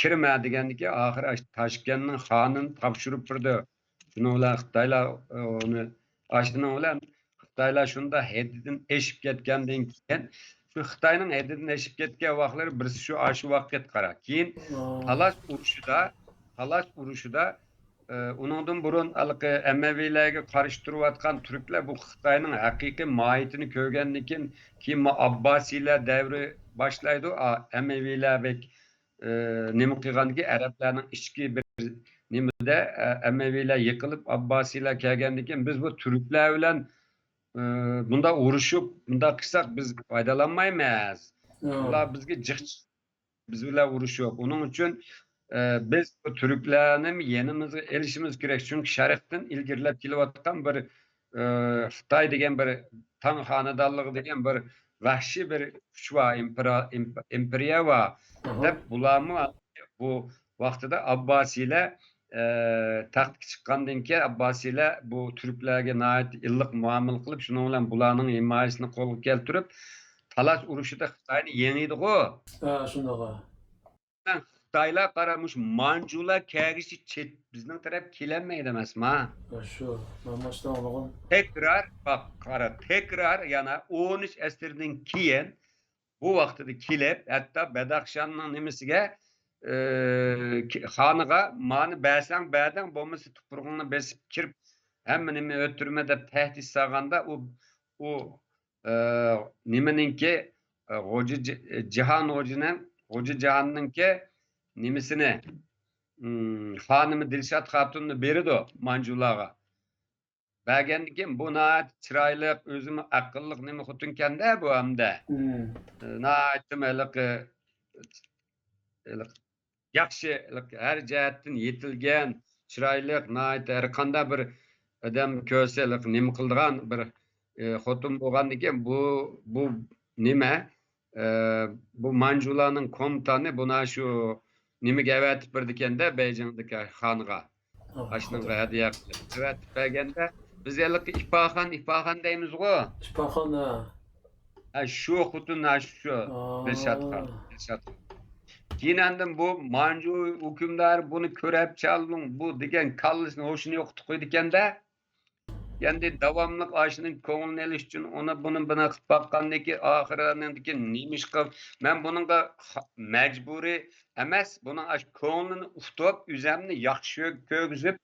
[SPEAKER 3] kirma degandiki, oxiri Toshkentning xonini topshirib turdi. Shuni bilan Xitoylar uni ashtining bilan Xitoylar shunda haddidan eshib ketgandan keyin shu Xitoyning haddidan eshib ketgan vaqtlari birisi shu vaqtga qara. Keyin Talas urushida uningdan burun Emevilarga qarshi turayotgan turklar bu Xitoyning haqiqiy mohiyatini ko'rgandan keyin Abbasiylar davri boshlaydi. Emevilar nima qilganki arablarning ichki bir nimada Emevilar yiqilib Abbasiylar kelgandan keyin biz bu turklar bilan bunda urushib, bunda qilsak biz foydalanmaymiz. Ular bizga biz bilan urushib. Uning uchun biz bu Türklerni yanımıza erişimiz gerek. Çünkü şarkıdan ilgirilip kelayotgan bir Xitoy degan bir Tang xonadonligi degan bir vahshiy bir kuch va imperiya va deb bularni bu vaqtida Abbasiylar taxtga chiqqandan keyin Abbasiylar bu Türklarga nihoyat illiq muomala qilib, shuning bilan bularning himoyasini qo'lga keltirib, Talas urushida Xitoyni yengiydi-ku.
[SPEAKER 2] Ha, shunday.
[SPEAKER 3] Xitoylar qaramış Mancular kelgisi bizning taraf kelinmaydi emasmi?
[SPEAKER 2] Shu, mana shu
[SPEAKER 3] Tekrar bak qara, tekrar yana 13 asrdan keyin bu vaqtida kelib, hatto Badaxshanning nimasiga xoniga mani bersang berdan bo'lmasa tuprog'ingni besib kirib hamma nima o'tirma deb tahdid solganda u nimaninki Xo'ja Jahonninki nimisini xonimi Dilshod Xotunni berdi Manjularga. Bergandan keyin bu nihoyat chiroyli, o'zimi aqlli nima xotinkanda bu hamda. Nihoyat yaxshi har jihatdan yetilgan, chiroyli, nihoyat har qanday bir odam ko'rsa nima qildigan bir xotin bo'lgandan keyin bu nima? Bu Manjularning komtani buna shu nimaga avatib berdi ekanda Beyjingdagi xonga. Ashunga hadiya qilib avatib berganda biz ipaxon deymiz-ku.
[SPEAKER 2] Ipaxon.
[SPEAKER 3] Shu xuddi shu Dilshod. Keyin bu Manju hukmdor buni ko'rib chaldim bu degan kallisini hoşunu yo'qitib qo'ydi ekanda. Yani davamlı aşının koğulunu eliş için ona bunun bana bakkanındaki ahirindeki neymiş ki ben bunun da mecburi emes bunun aş koğulunu ustup üzerine yakşı kögüzüp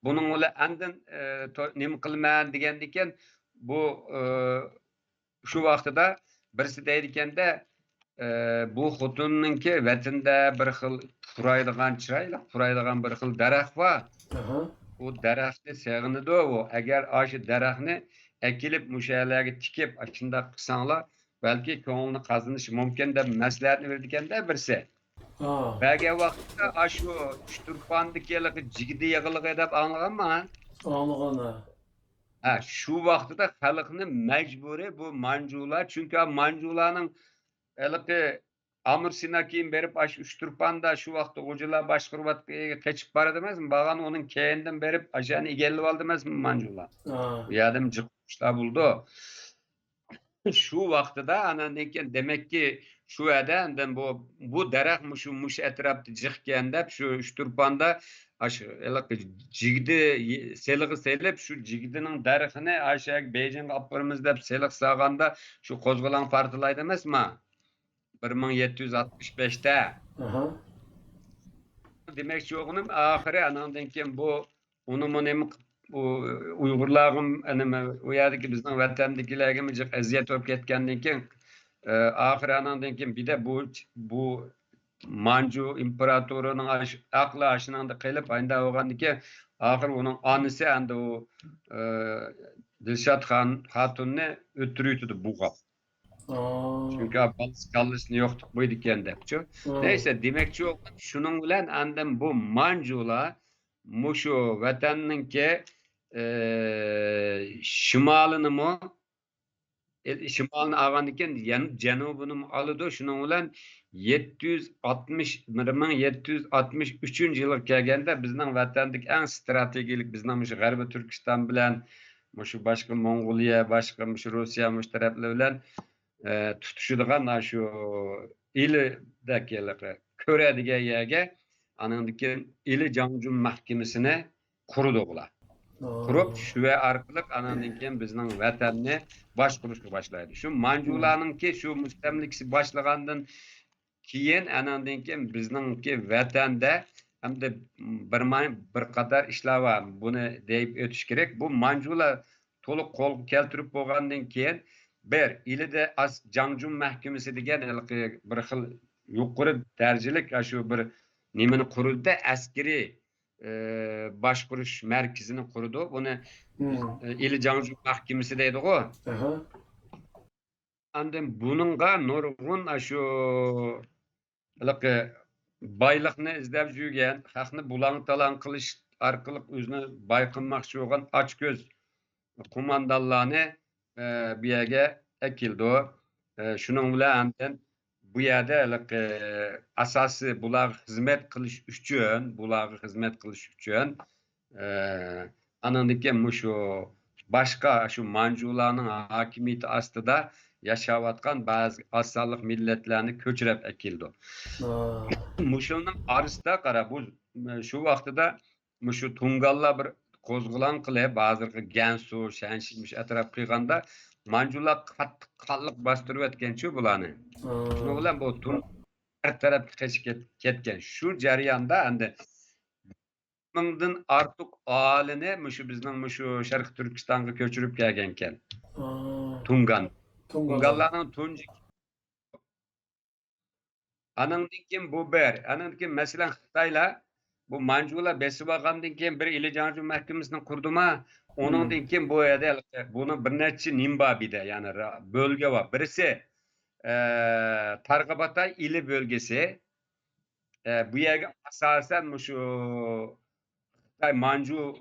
[SPEAKER 3] bunun öyle endin neyim kılmayan digendiyken bu şu vaxtıda birisi deydiken de bu xutununki vatinde bir xil puraydigan bir xil daraxt var. Bu daraxtni sevg'inidi u. Agar shu daraxtni ekilib mushalarga tikib shunda qilsanglar, balki ko'ngilni qazinishi mumkin deb maslahat berdi-kanda birisi. Bergan vaqtda shu Turpandagi jigidi yig'iligi deb anglaganman.
[SPEAKER 2] Anglagan.
[SPEAKER 3] Shu vaqtda xalqni majburiy bu Manjular, chunki Manjularning Amr Sinaki'nin berip Turpan'da şu vakti hocalar başkuruvat keçip baradı emezmi? Bağan onun keyinden berip aşağını igelli aldı emezmi Manjular? Yadım çıkmışlar buldu. Şu vakti da demek ki şu eden bu derek muş etrafta çıkken dep şu üçturpanda aş jigdi seliği selip şu jigdinin derekini aşağı Beijing'e apırımız dep seliq sağanda şu kozgulan partilaydı emasmi 1765'te.
[SPEAKER 2] Aha.
[SPEAKER 3] Demek çoğunum ahire anandan keyin bu onu nem bu Uygurlarım anime o yerdeki bizning vatandakilarga mıcık eziyet olib ketgandan keyin ahire anandan keyin bir de bu Manju imparatorunun aklı aşınanda kılıp aynda olgandan keyin ahir onun anısı anda o Dilşat Hatun'u öttürüydü buğa. Çünkü kalışını yoktu buydu kendepçi. Neyse demekçi oldu. Şunun bilen andan bu Manjula muşu vatanının ki şimalını mı şimalını ağandiken cenubunu mu alıdı. Şunun bilen 1763. yılı kelgende bizden vatandık en stratejilik bizden muşu Garbi Türkistan bilen muşu başka Mongoliya, başka muşu Rusya muşu taraflı bilen tutuşuduğun şu ili'deki köredigen yerge anandikin ili Canjun mahkemesine kurudu bular. Kurup şüve arkalık anandikin bizning vatanni başkuruşga başlaydı. Şu Manjularning ki şu mustamlikisi başlagandan keyin anandikin bizningki vatanda hamda bir qadar ishlar var. Bunu deyip ötüş gerek. Bu Manjular to'liq qo'lga keltirib bo'lgandan keyin bir ilide as Canjun mahkemesi degan bir xil yuqori darajalik shu bir nimani qurdi askeri başkuruş merkezini kurdu. Bunu ili Canjun mahkemesi deydi-ku. Andan bununla nurgun şu baylıqni izlab жүрген, haqni bulan talan qilish orqali o'zini bayqinmoqchi bo'lgan ochko'z qo'mondonlarni bu yerga ekildi. Shuning bilan andan bu yerda asosiy bularga xizmat qilish uchun anandaki shu boshqa shu Manjularning hokimiyati ostida yaşavatkan bazı assallık milletlerini köçürep ekildi. Muşunun arasında qara bu şu vaqtida şu Tungallar bir kozgulan qile bazı Gansu, Shanxi atraf qilganda Manjular qattiq bastırıp etkençi bularni. Şunu bilan bu her taraf ketken. Şu jarayonda endi mingdan ortiq ahalini shu bizning shu Sharq Turkistonga ko'chirib kelgan ekan. Tungallarning tunji anandan keyin bu bir anandan keyin masalan Xitoylar bu Manjular besib olgandan keyin bir ili Canjun mahkemesini qurdimi onundan keyin bu yerda buni bir necha nimbabida ya'ni bölge var. Birisi Tarqabatay ili bölgesi bu yerga asosan shu Xitoy Manju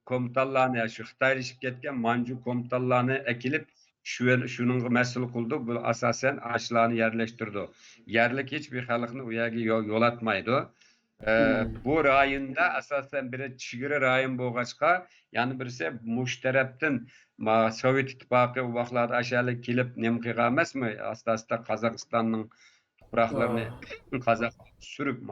[SPEAKER 3] komutanlarni shu Xitoylashib ketgan Manju komutanlarni ekilib şunun mesul kıldı. Bu asasen ağaçlarını yerleştirdi. Yerlik hiçbir halkını o yerge yol atmaydı. Bu rayında asasen bir çigiri rayın boğaçka yani birisi müştereptin Sovyet İttifakı o vaxtlarda aşağılık kilip nemkiga emas mı? Asta Kazakistan'ın topraklarını Kazakistan sürüp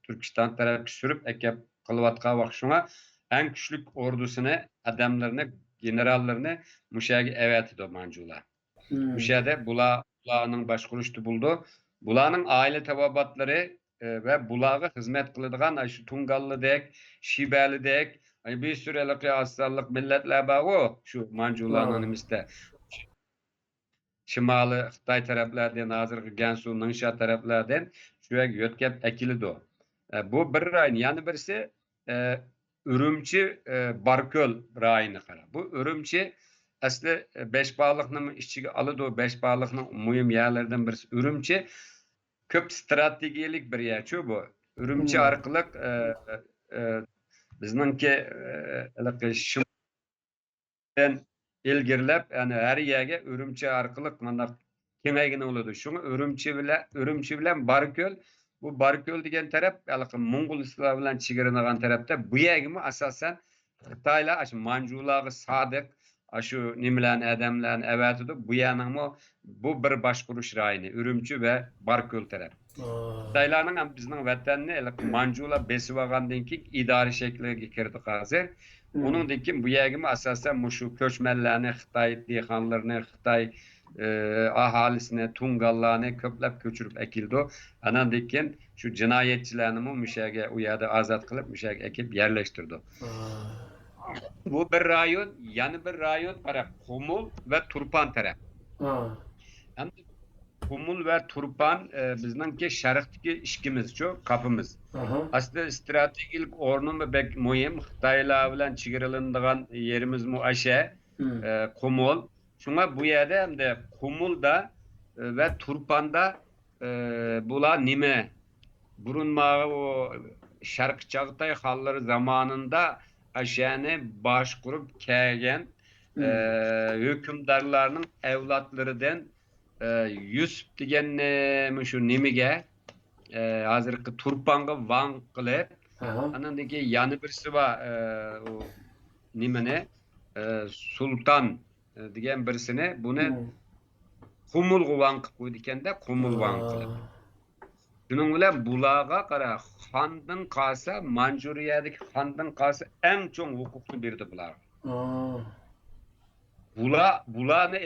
[SPEAKER 3] Türkistan tarafı sürüp ekip kılıvatka vakşuna en küçük ordusunu adamlarını generallarını müşahede evet ediyor Manjular. Müşahede bulanın başkuruştu buldu. Bulanın aile tababatları ve bulağı hizmet kılıdığan şu Tungallı dek, Şibeli dek, bir sürelik asıllık milletler var o şu Manjular'ın önümüzde. Şimalı Xitay taraflardan, hazır Gansu, Ningxia taraflardan şuraya götkep ekildi o. Bu bir rayın. Yani birisi Ürümçi Barköl rayını qara. Bu Ürümçi asli Beşbağlıqning içine alıdı o Beşbağlıqning mühim yerlerden birisi. Ürümçi köp stratejilik bir yer şu bu. Ürümçi arqılık bizningki şimaldan ilgirlep yani her yerge Ürümçi arqılık mana kengaygan oldu. Şunu Ürümçi bilan Barköl bu Barköl degan taraf Moğoliston bilan chegiranagan tarafda bu yerga asosan Xitoylar Manjularga sodiq aşu nimlen adamlarni evetidi. Bu yanımı bu bir başkuruş rayını. Ürümçü ve Barköl taraf. Xitaylarning ham bizning vatanni manjular besib olgandan keyin idora shakliga kirdi hozir. Uningdan keyin bu yerga asosan shu ko'chmanlarni, Xitoy dehqonlarini, Xitoy aholisini, tungallarni ko'plab ko'chirib akildi. Anandan keyin shu jinoyatchilarni mushaga u yerda ozod qilib, mushaga akib yerlashtirdi. Bu bir rayon, yana bir rayon taraf Qumul ve Turpan taraf. Qumul ve Turpan bizningki sharqdagi ishkimiz shu, kapımız. Aslında stratejik o'rnimi bek muhim. Xitoylar bilan chegaralanadigan yerimiz mu asha, Qumul. Şuna bu yerda hamda Qumulda ve Turpanda bular nima? Burunmağı o Şarkı Çağatay halları zamanında aşağını başkurup kelgen hükümdarlarının evlatlarından Yusuf degan şu nimige hazırki Turpan'a van qilib anandaki yanı birisi var o nimene Sultan degan birisini bunu Qumulga van qilib qo'ydi ekanda Qumul van qilib. Şunun bilan bulağa qara xandın qasa Manjuriyadagi xandın qasa eng cho'ng huquqni berdi bular. Bularni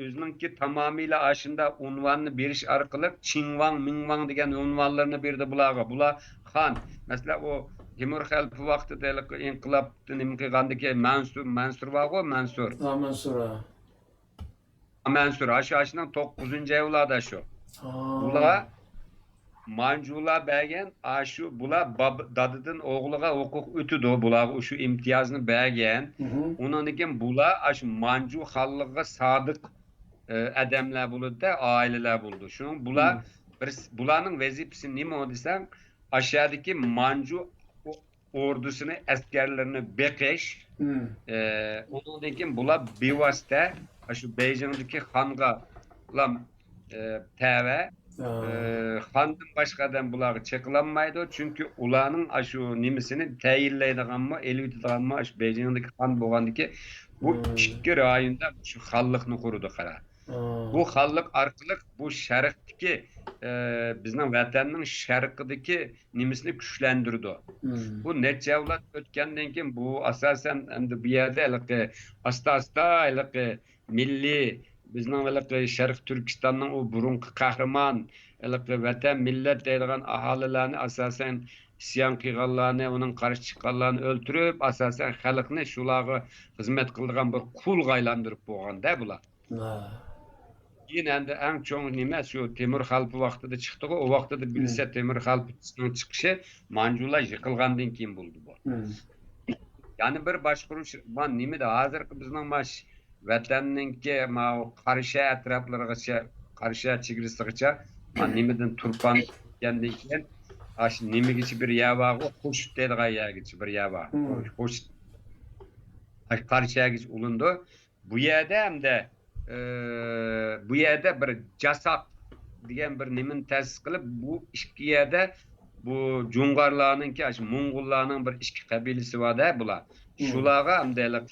[SPEAKER 3] o'zininki tamamıyla aşında unvanını beriş arqılı Çinvan, Mingvan degan unvanlarını berdi bularga. Bular xan. Mesela o Timur xalqi vaqtida inqilobni nima qilgandiki Mansur var-ku, Mansur. Mansur aşının 9. evladı şu. Bular Manjular bergen aşu bular dadıdın oğluğa hukuk ötüdü. Bular şu imtiyazını bergen. Onun için bular aşu Manju hallığa sadık adamlar buldu da aileler buldu. Şunun bularning vazifesi nima desem aşağıdaki Manju ordusunu askerlerini beqish. Onun için bular bevosita aşu Beijingdagi xonga tava xandan başqadan bularga çekilanmaydı. Çünkü ularning aşu nimisini tayinlaydiganmi, elbetadiganmi aşu Beijingdagi xan bo'lgandiki bu ikki rayonda şu xalliqni qurdi qara. Bu xalliq orqali bu sharqdagi bizning vatanning sharqidagi nimisini kuchlantirdi. Bu necha avlod o'tgandan keyin bu asosan endi bu yerda asta-asta milliy bizning Şarq Türkistanning o burunqi qahramon vatan millat deydigan aholilarni asosan isyon qilganlarni, uning qarshi chiqqanlarni o'ltirib, asosan xalqni shularga xizmat qiladigan bir qulga aylantirib bo'lganda bular. Keyin endi eng cho'ng nima shu Temur xalqi vaqtida chiqdi, o vaqtida bilsa Temur xalqining chiqishi Manjular yiqilgandan keyin bo'ldi bu. Yani bir başkuruş man nimada hozirgi bizning vatanninki qarshi atroflarigacha qarshi chegarasigacha nimadan Turpan kelgandan keyin ash nimagichi bir yavag'i qo'shib deydigan yagichi bir yavag'. Qo'shib qarshi ulindi. Bu yerda hamda bu yerda bir jasad degan bir nimani ta'sis qilib bu ikki yerda bu Jungarlarninki ash Mo'ng'ullarning bir ikki qabilasi bor-da bular. Shularga hamda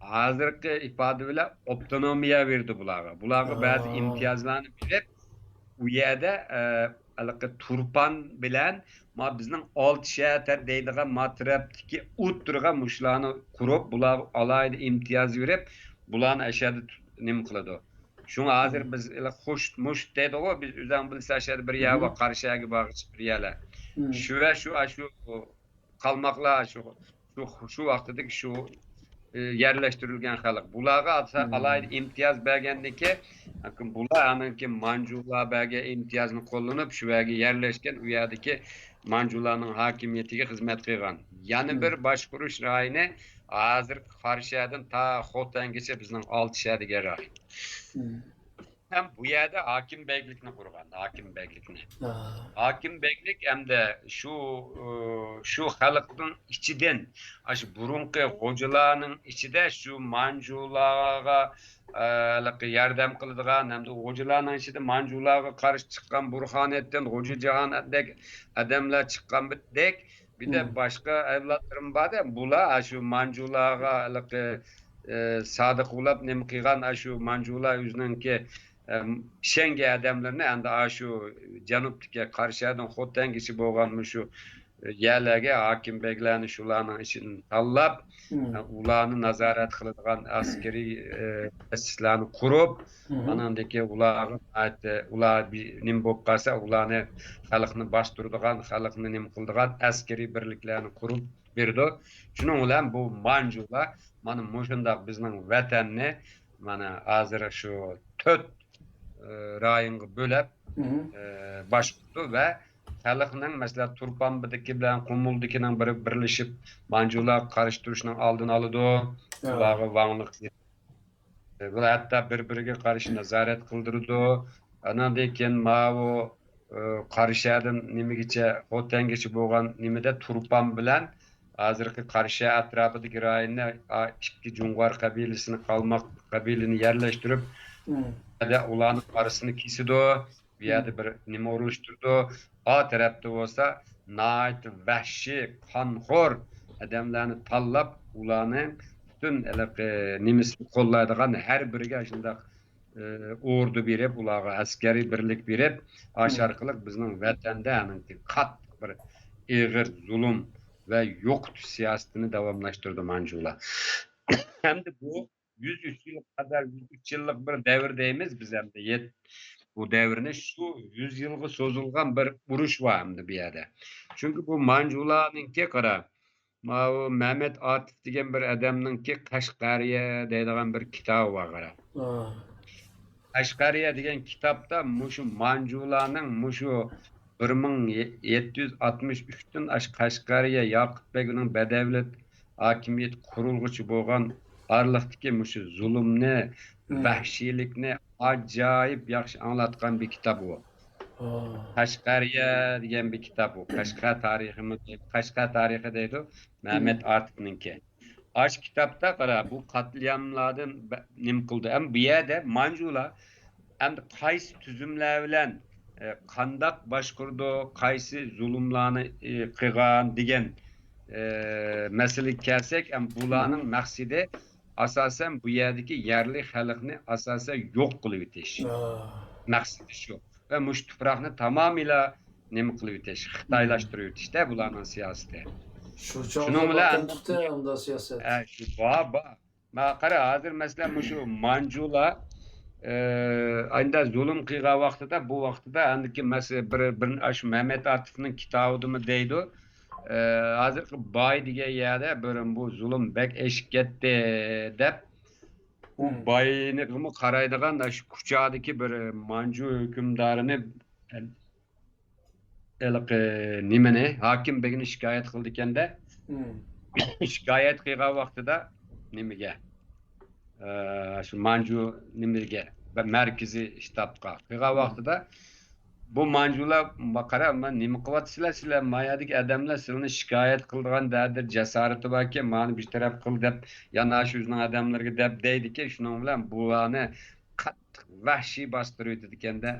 [SPEAKER 3] hozirgi ifoda bilan avtonomiya berdi bularga. Bularga ba'zi imtiyozlarni berib, u yerda Turpan bilan bizning 6 shahar deydigan matrafdagi o'tirgan mushlarni qurib, bular alayda imtiyoz berib, bularni ashada nim qiladi. Shunga hozir biz xush deydi-ku, biz o'zing bilsa ashada bir yava qarshiga bag'ich bir yala. Shu qalmoqlar shu vaqtdagi shu yerleştirilgen xalq. Bularga alayda imtiyoz bergandan keyin bular aniki Manjular bergan imtiyozni qo'llanib shu yerga yerleşken u yerdagi Manjularning hokimiyatiga xizmat qilgan. Yana bir boshqaruv rayoni hozir Qarshiyadan ta Xotangacha bizning 6 shaharga rayon. Hem bu yerda hokim beglikni qurgan, hokim beglikni. Hokim beglik hamda şu xalqning ichidan, aş burunqi xo'jalarning ichida şu Manjularga yordam qiladigan hamda xo'jalarning ichida Manjularga qarshi chiqqan Burxonetdan Xo'ja Jahondek odamlar chiqqan bitdek bir de başqa avlodlarim bor-da, bular şu Manjularga sadık olup nima qilgan shu manjular o'ziniki shenge odamlarni endi shu janubdagi qarshidan xo'tangichi bo'lgan shu yerlarga hokim beklarni shularning ichidan tanlab ularni nazorat qiladigan askariy tashkilotlarni qurib anandaki ular nima bo'lib qolsa ularni xalqni boshturadigan xalqni nima qiladigan askariy birliklarni qurib berdi. Shuning bilan bu manjular mana mushundaq bizning vatanni mana hozir shu 4 rayonga bo'lib boshqurdi va xalqning masalan Turpanbidiki bilan Qumuldikinin birlashib manjular qarshi turishning oldini oldi. Ularga vanglik bular hatto bir-biriga qarshi nazorat qildirdi. Andan keyin ma'vu qarshiydan nimagacha xo'tangacha bo'lgan nimada Turpan bilan hozirgi qarshi atrofidagi rayonni ikki Jungvar qabilasini qalmoq qabilini yerlashtirib ularning qarasini kesidi. Bu yerda bir nima urushtirdi. O tarafda bo'lsa nayt vahshiy qonxo'r odamlarni tanlab ularni butun nimasini qo'llaydigan har biriga shunday ordu berib ularga askariy birlik berib orqali bizning vatanda qattiq bir ig'ir zulm ve yo'qotish siyosatini davomlashtirdi manjular. Hamda bu 103 yıl kadar 103 yıllık bir devir deymiz biz hamda bu devrine şu 100 yılga sozulgan bir uruş var hamda bir yerde. Çünkü bu manjularninki qara Mehmet Atif degan bir adamninki Qashqariya deydigan bir kitobi var qara. Qashqariya degan kitobda mushu manjularning mushu 1763'ten Qashqariya Yoqubbekning badavlat hokimiyat qurulg'uchi bo'lgan arliqdagi mushu zulmni, vahshiylikni ajoyib yaxshi anglatgan bir kitob bu. Qashqariya degan bir kitob bu. Qashqa tarixi deydi Mehmet Atif'ninki. Aş kitapta qara bu katliamlardan nim qildi. Ham bu yerda manjular ham qaysi tuzumlar bilan qandaq boshqurdi, qaysi zulmlarni qilgan degan masalaga kelsak, ham bularning maqsadi asosan bu yerdagi yerli xalqni asosan yo'q qilib o'tish. Maqsadi shu. Va mush tuproqni tamomila nima qilib o'tish, xitoylashtirib o'tishda bularning siyosati.
[SPEAKER 2] Şunun bilan unda siyaset.
[SPEAKER 3] Shu baba. Ma qara hozir masalan shu manjular ayda zulm qilgan vaqtida bu vaqtida andiki masala bir shu Mehmet Atif'ning kitobimi deydi. Hozir boy degan yerda bir bu zulm bek eshib ketdi deb bu boyni qaraydigan shu kuchadagi bir manju hukmdorini nimani hokim begini shikoyat qildi ekanda shikoyat qilgan vaqtida nimaga shu manju nimaga markaziy shtabga qilgan vaqtida bu manjular qara nima qilyapsizlar sizlar mayadagi odamlar sizni shikoyat qildigan dadir jasorati borki mani bir taraf qil deb yana shu o'zining odamlarga deb deydiki shuning bilan bularni qattiq vahshiy bostirib o'tdi ekanda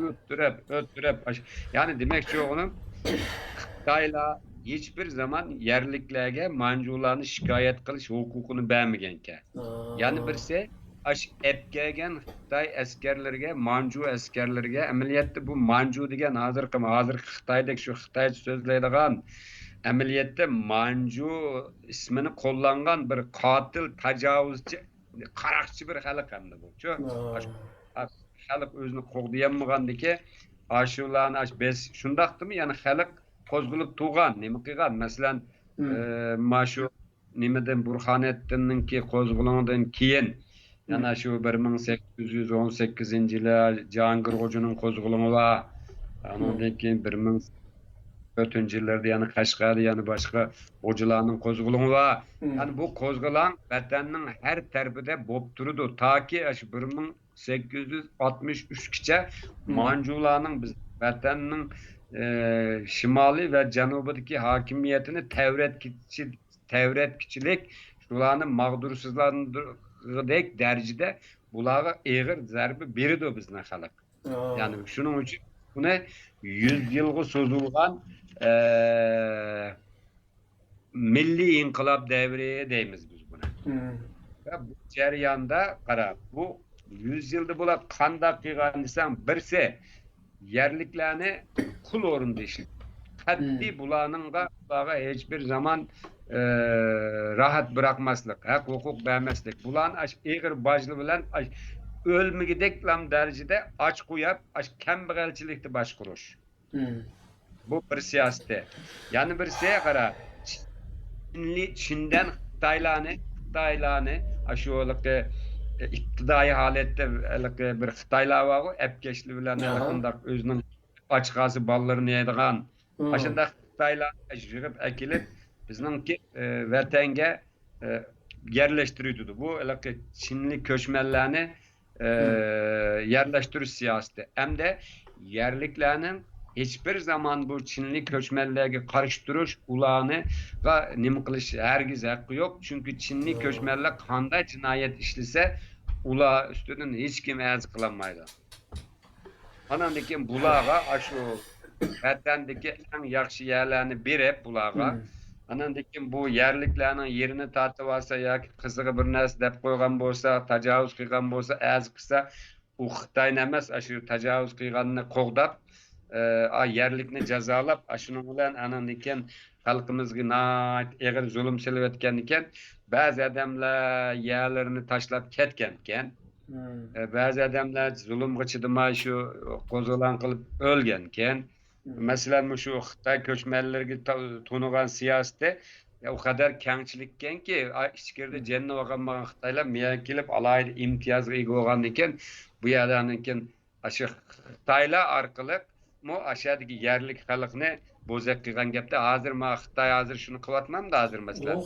[SPEAKER 3] öttürüp yani demek ki onun Xitoylar hiçbir zaman yerliklerge manjularni şikayet qilish hukukunu vermegenke. Yani birisi epkegen Xitoy askerlerge, manju askerlerge ameliyatda bu manju degan hozir Xitoydek şu Xitoy so'zlaydigan ameliyatda manju ismini qo'llangan bir qotil, tajovuzchi, qaroqchi bir xalq hamda bu. Xalq o'zini qo'g'diyolmagandiki ashularni biz shundaqdimi yani xalq qo'zg'ilib tug'an nima qilgan masalan shu nimadan Burxonoddinninki qo'zg'olondan keyin yana shu 1818-yili Jahongir Xo'janing qo'zg'oloni va undan keyin 1904-yillarda yani Qashqarda yani boshqa xo'jalarning qo'zg'oloni va yani bu qo'zg'olon vatanning har tarafida bo'lib turdi toki shu 1863gacha manjularning biz vatanning shimoliy va janubidagi hokimiyatini tevretkichilik shularni mag'dursizlantirgudek darajada bularga ig'ir zarba berdi bizning xalq. Yani shuning uchun buni 100 yilga so'zilgan milliy inqilob davri deymiz biz buni. ve bu jarayonda qara, bu 100 yılda bular qandaq qilgan desam, birsi yerliklarni qul o'rinda ishlaydi. Qat'iy bularga hiçbir zaman rahat bırakmaslık, hak hukuk vermezlik. Bulan ağır bajlı bilen ölmegidek lam derecede aç koyup kembag'alchilikni başkuruş. Bu bir siyasette. Yani bir şeye qara, Çin'den Xitaylarni aşualıkı iktidai halette bir Xitaylar var o epkeşli bilen özünün açıqası ballarını yedigan. Aşında Xitaylar jig'ib akilib bizninki vatanga yerleştiriyordu. Bu Çinli köçmellerini yerleştiriş siyaseti. Hem de yerliklerinin hiçbir zaman bu Çinli köçmellerge karıştırış ulağını nim qilish hergiz hakkı yok. Çünkü Çinli köçmeller qanday cinayet işlese ula üstünden hiç kim az kılamaydı. Anandaki bulağa aşu vatandaki en yaxşı yerlerini bir hep bulağa. Anandaki bu yerliklerinin yerini tartib alsa yoki qizig'i bir narsa deb qo'ygan bo'lsa, tajovuz qilgan bo'lsa, az qilsa, u Xitoyni emas, shu tajovuz qilganini qo'g'dab, yerlikni jazolab, shuning bilan anandaki xalqimizga og'ir zulm silayotgan ekan, ba'zi odamlar yerlarini tashlab ketgan ekan. Ba'zi odamlar zulmga chidamay shu qo'zg'olon qilib o'lgan ekan. Mesela şu Xitay köçmellerge to'nugan siyaseti o kadar kengchilikkenki, ichkarida janna olgan Xitoylar men kelib alayda imtiyozga ega bo'lgan ekan, bu yerlarnikin shu Xitoylar orqali mu aşağıdaki yerlik xalqni bo'zak qilgan gapda hozir men Xitoy hozir shuni qilyapman-da hozir masalan.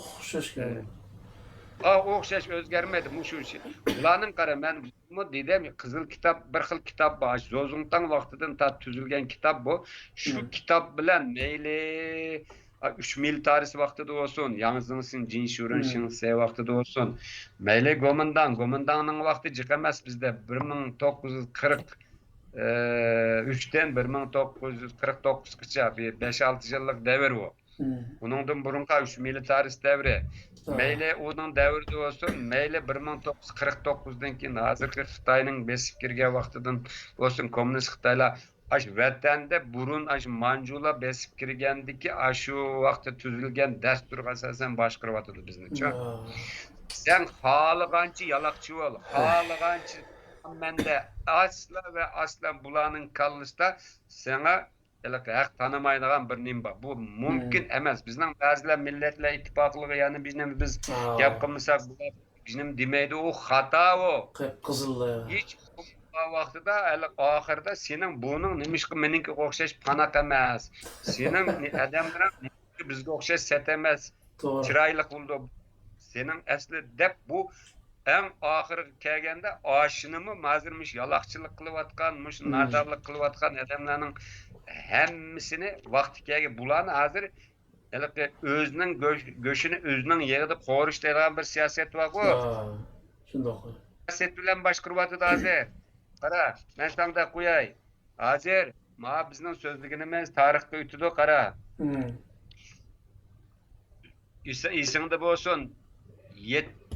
[SPEAKER 3] O'xshash o'zgarmadi shu ish. Ularning qara men bu dedim qizil kitap bir xil kitap bor. Zozungtan vaqtidan tuzilgan kitap bu. Shu kitap bilan mayli 3 mil tarix vaqtida olsun, Yangzingsin Jinshurun Shinse vaqtida olsun. Mayli Gomindanning vaqti jiq emas bizda 1943dan 1949gacha 5-6 yillik davr bu. Buningdan burunqa 3 mil tarix davri. Meyle onun devirde olsun, meyle 1949'dan keyin hozirgi Xitoyning besib kirgan vaqtidan olsun, kommunist Xitoylar vatanda burun manjular besib kirgandiki shu vaqtda tuzilgan dasturga asosan boshqaryapti bizni. Sen xohlagancha yaloqchi bo'l, xohlagancha menda asla bularning kallisida sana haq tanımaydigan bir nim var. Bu mümkün emas. Bizning ba'zilar millatlar ittifoqligi, yani biz gap qilmasak bular bizim demeydi, o xato o.
[SPEAKER 2] Qizillar.
[SPEAKER 3] Hiç vaqtida oxirida sening buning nimishqa meningga o'xshash panaq emas. Sening odamlaring bizga o'xshash set emas. Chiroyli bo'ldi. Sening asli deb bu en ahir kelganda aşınımı mazirmiş yalaqchilik qilayotgan, mush nardorlik qilayotgan odamlarning hammasini vaqti kelgan bularni hozir o'zining go'shini o'zining yerida qo'rishlaydigan bir siyosat bor-ku.
[SPEAKER 2] Shundoq.
[SPEAKER 3] Siyosat bilan boshqaryapti hozir. Qara, men sanga qo'yay. Hozir bizning so'zligimiz tarixga o'tdi, qara. Esingda bo'lsin.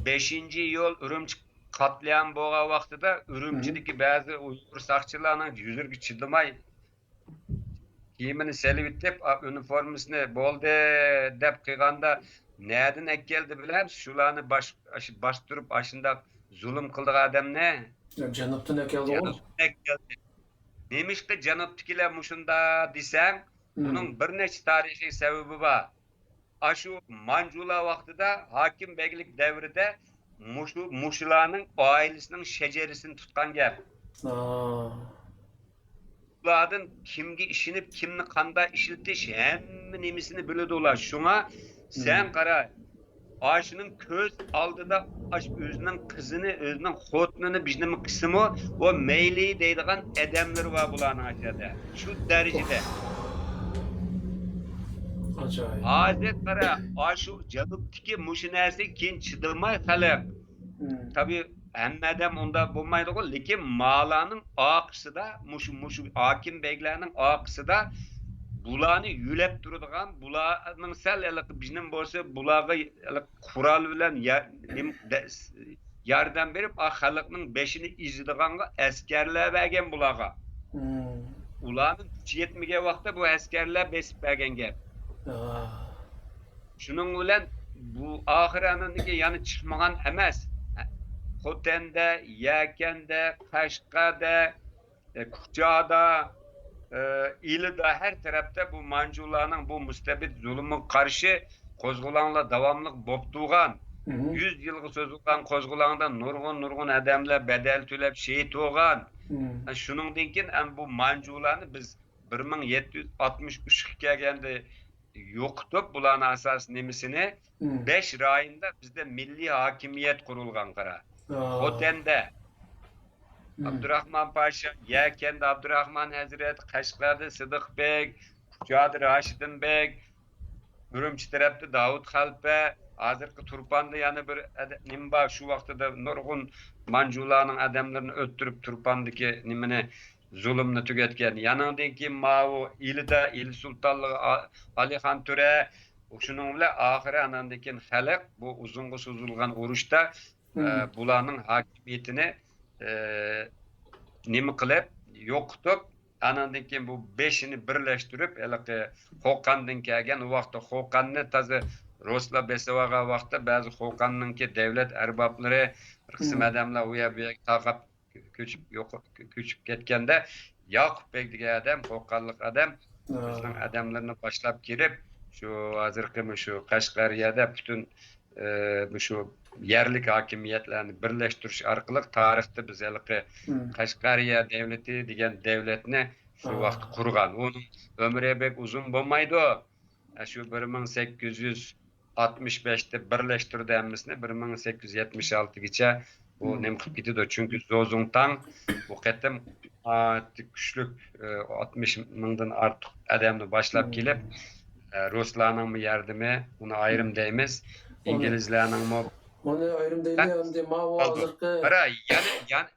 [SPEAKER 3] 5. yol Ürümçi katliam bo'lgan vaqtida Ürümçidagi ba'zi Uyghur saqchilarning yuzurga chidamay kiyimini selibitib uniformasini bo'ldi deb qilganda nereden keldi bilamiz? Shularni bostirib ashunda zulm qildigan odamni
[SPEAKER 2] Janubdan keldi o.
[SPEAKER 3] Nemishqa janubdagilar mushunda desam, bunun bir nechta tarixiy sababi bor. Aşu Manjula vaxtida hakim beylik devrida muşularning ailəsinin şecerisini tutgan gap. Ulardan kimga ishinib, kimni qanday ishiltish, hamma nemisini biladi ular. Shunga sen qara, aşının ko'z oldida o'zining qizini, o'zining xotinini bijnimi qismi o meyli deydigan odamlar var bularning aşağıda. Şu derecede. Adet qara, şu janubdagi mush narsa keyin chidamay xalq. Tabii hamma odam unda bo'lmaydi-ku, lekin malaning oqisida mush hakim beylarning oqisida bulağını yülep durduğun bulağının sel bizim bolsa bulağı kural bilen yardım berip halkının beşini izdiğanga askerler bergen bulağa. Ulanın gücü yetmege vaqtda bu askerler besip bergen gap. Şunun bilen bu ahiranındaki yani çıkmagan emas. Xotende, Yekende, Kaşkada, Kukçada, İli'de her tarafta bu Mancularning bu müstebit zulümü karşı kozgulanla davamlıq boptuğan 100 yılga sözülgan kozgulanda nurgun adamlar bedel төлep şehit olgan. Şuningdan keyin bu Mancularni biz 1763 kelgende yo'qitib bularni asas nemisini 5 rayonda bizde milliy hakimiyet kurulgan qara. Xotende Abdurrahman Paşa, Yekende Abdurrahman Hazret, Kaşgar'da Sıdık Bey, Kuşad'da Raşidin Bey, Ürümçi tarafta Davut Halpe, hazırki Turpan'da yani bir nimba şu vaqtida nurgun Mancularning adamlarını öttürüp Turpan'daki nimini zulümni tüketken. Yanından ki Mavu İli'de İli Sultanlığı Alihan Türe, şunun bilan ahiri anandaki halk bu uzunga suzulgan urushda bularning hakimiyetini nima qilib yo'qitib anandan keyin bu 5'ini birleştirip Xoqandan kelgan u vaqtda Xoqanni tazi Ruslar besavaga vaqtda ba'zi Xoqanninki davlat arboblari bir qism odamlar u yerga taqab ko'chib ketganda Yoqubbek degan odam Xoqanlik odam bizning odamlarni boshlab kelib şu hozirgi şu Qashqariyada bütün şu yerlik hakimiyetlerini birleştirish orqali tarixda biz Qashqariya devleti degan devletni şu vaqt qurgan. Onun ömrü bek uzun bo'lmaydi. Şu 1865'te birleştirdiğimizde 1876'gacha bu nem qilib ketdi. Çünkü Zozungtan bu qatam güçlük 60 mingdan ortiq odamni boshlab kelib Ruslarning yardımı, buna ayrım deymiz. İngilizlerning mu
[SPEAKER 2] onu ayrım deyli endi Mavu hozirgi
[SPEAKER 3] Qara,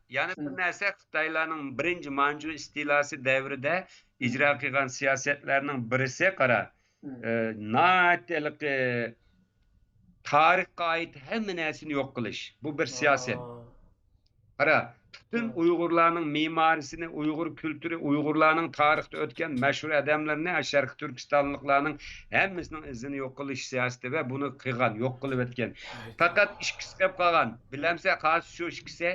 [SPEAKER 3] yani bu narsa Xitoylarning birinchi Manju istilasi davrida ijro qilgan siyosatlarning birisi qara. Natelik tarixga ait hamma narsani yo'q qilish. Bu bir siyoset. Qara, bütün Uyg'urlarning mimarisini, Uyg'ur kültürü, Uyg'urlarning tarixda o'tgan mashhur odamlarni, Sharq Turkistonliklarning hammasining izini yo'q qilish siyosati va buni qilgan, yo'q qilib o'tgan. Faqat ikkisi qolib qolgan. Bilamsa, qaysi shu ikkisi?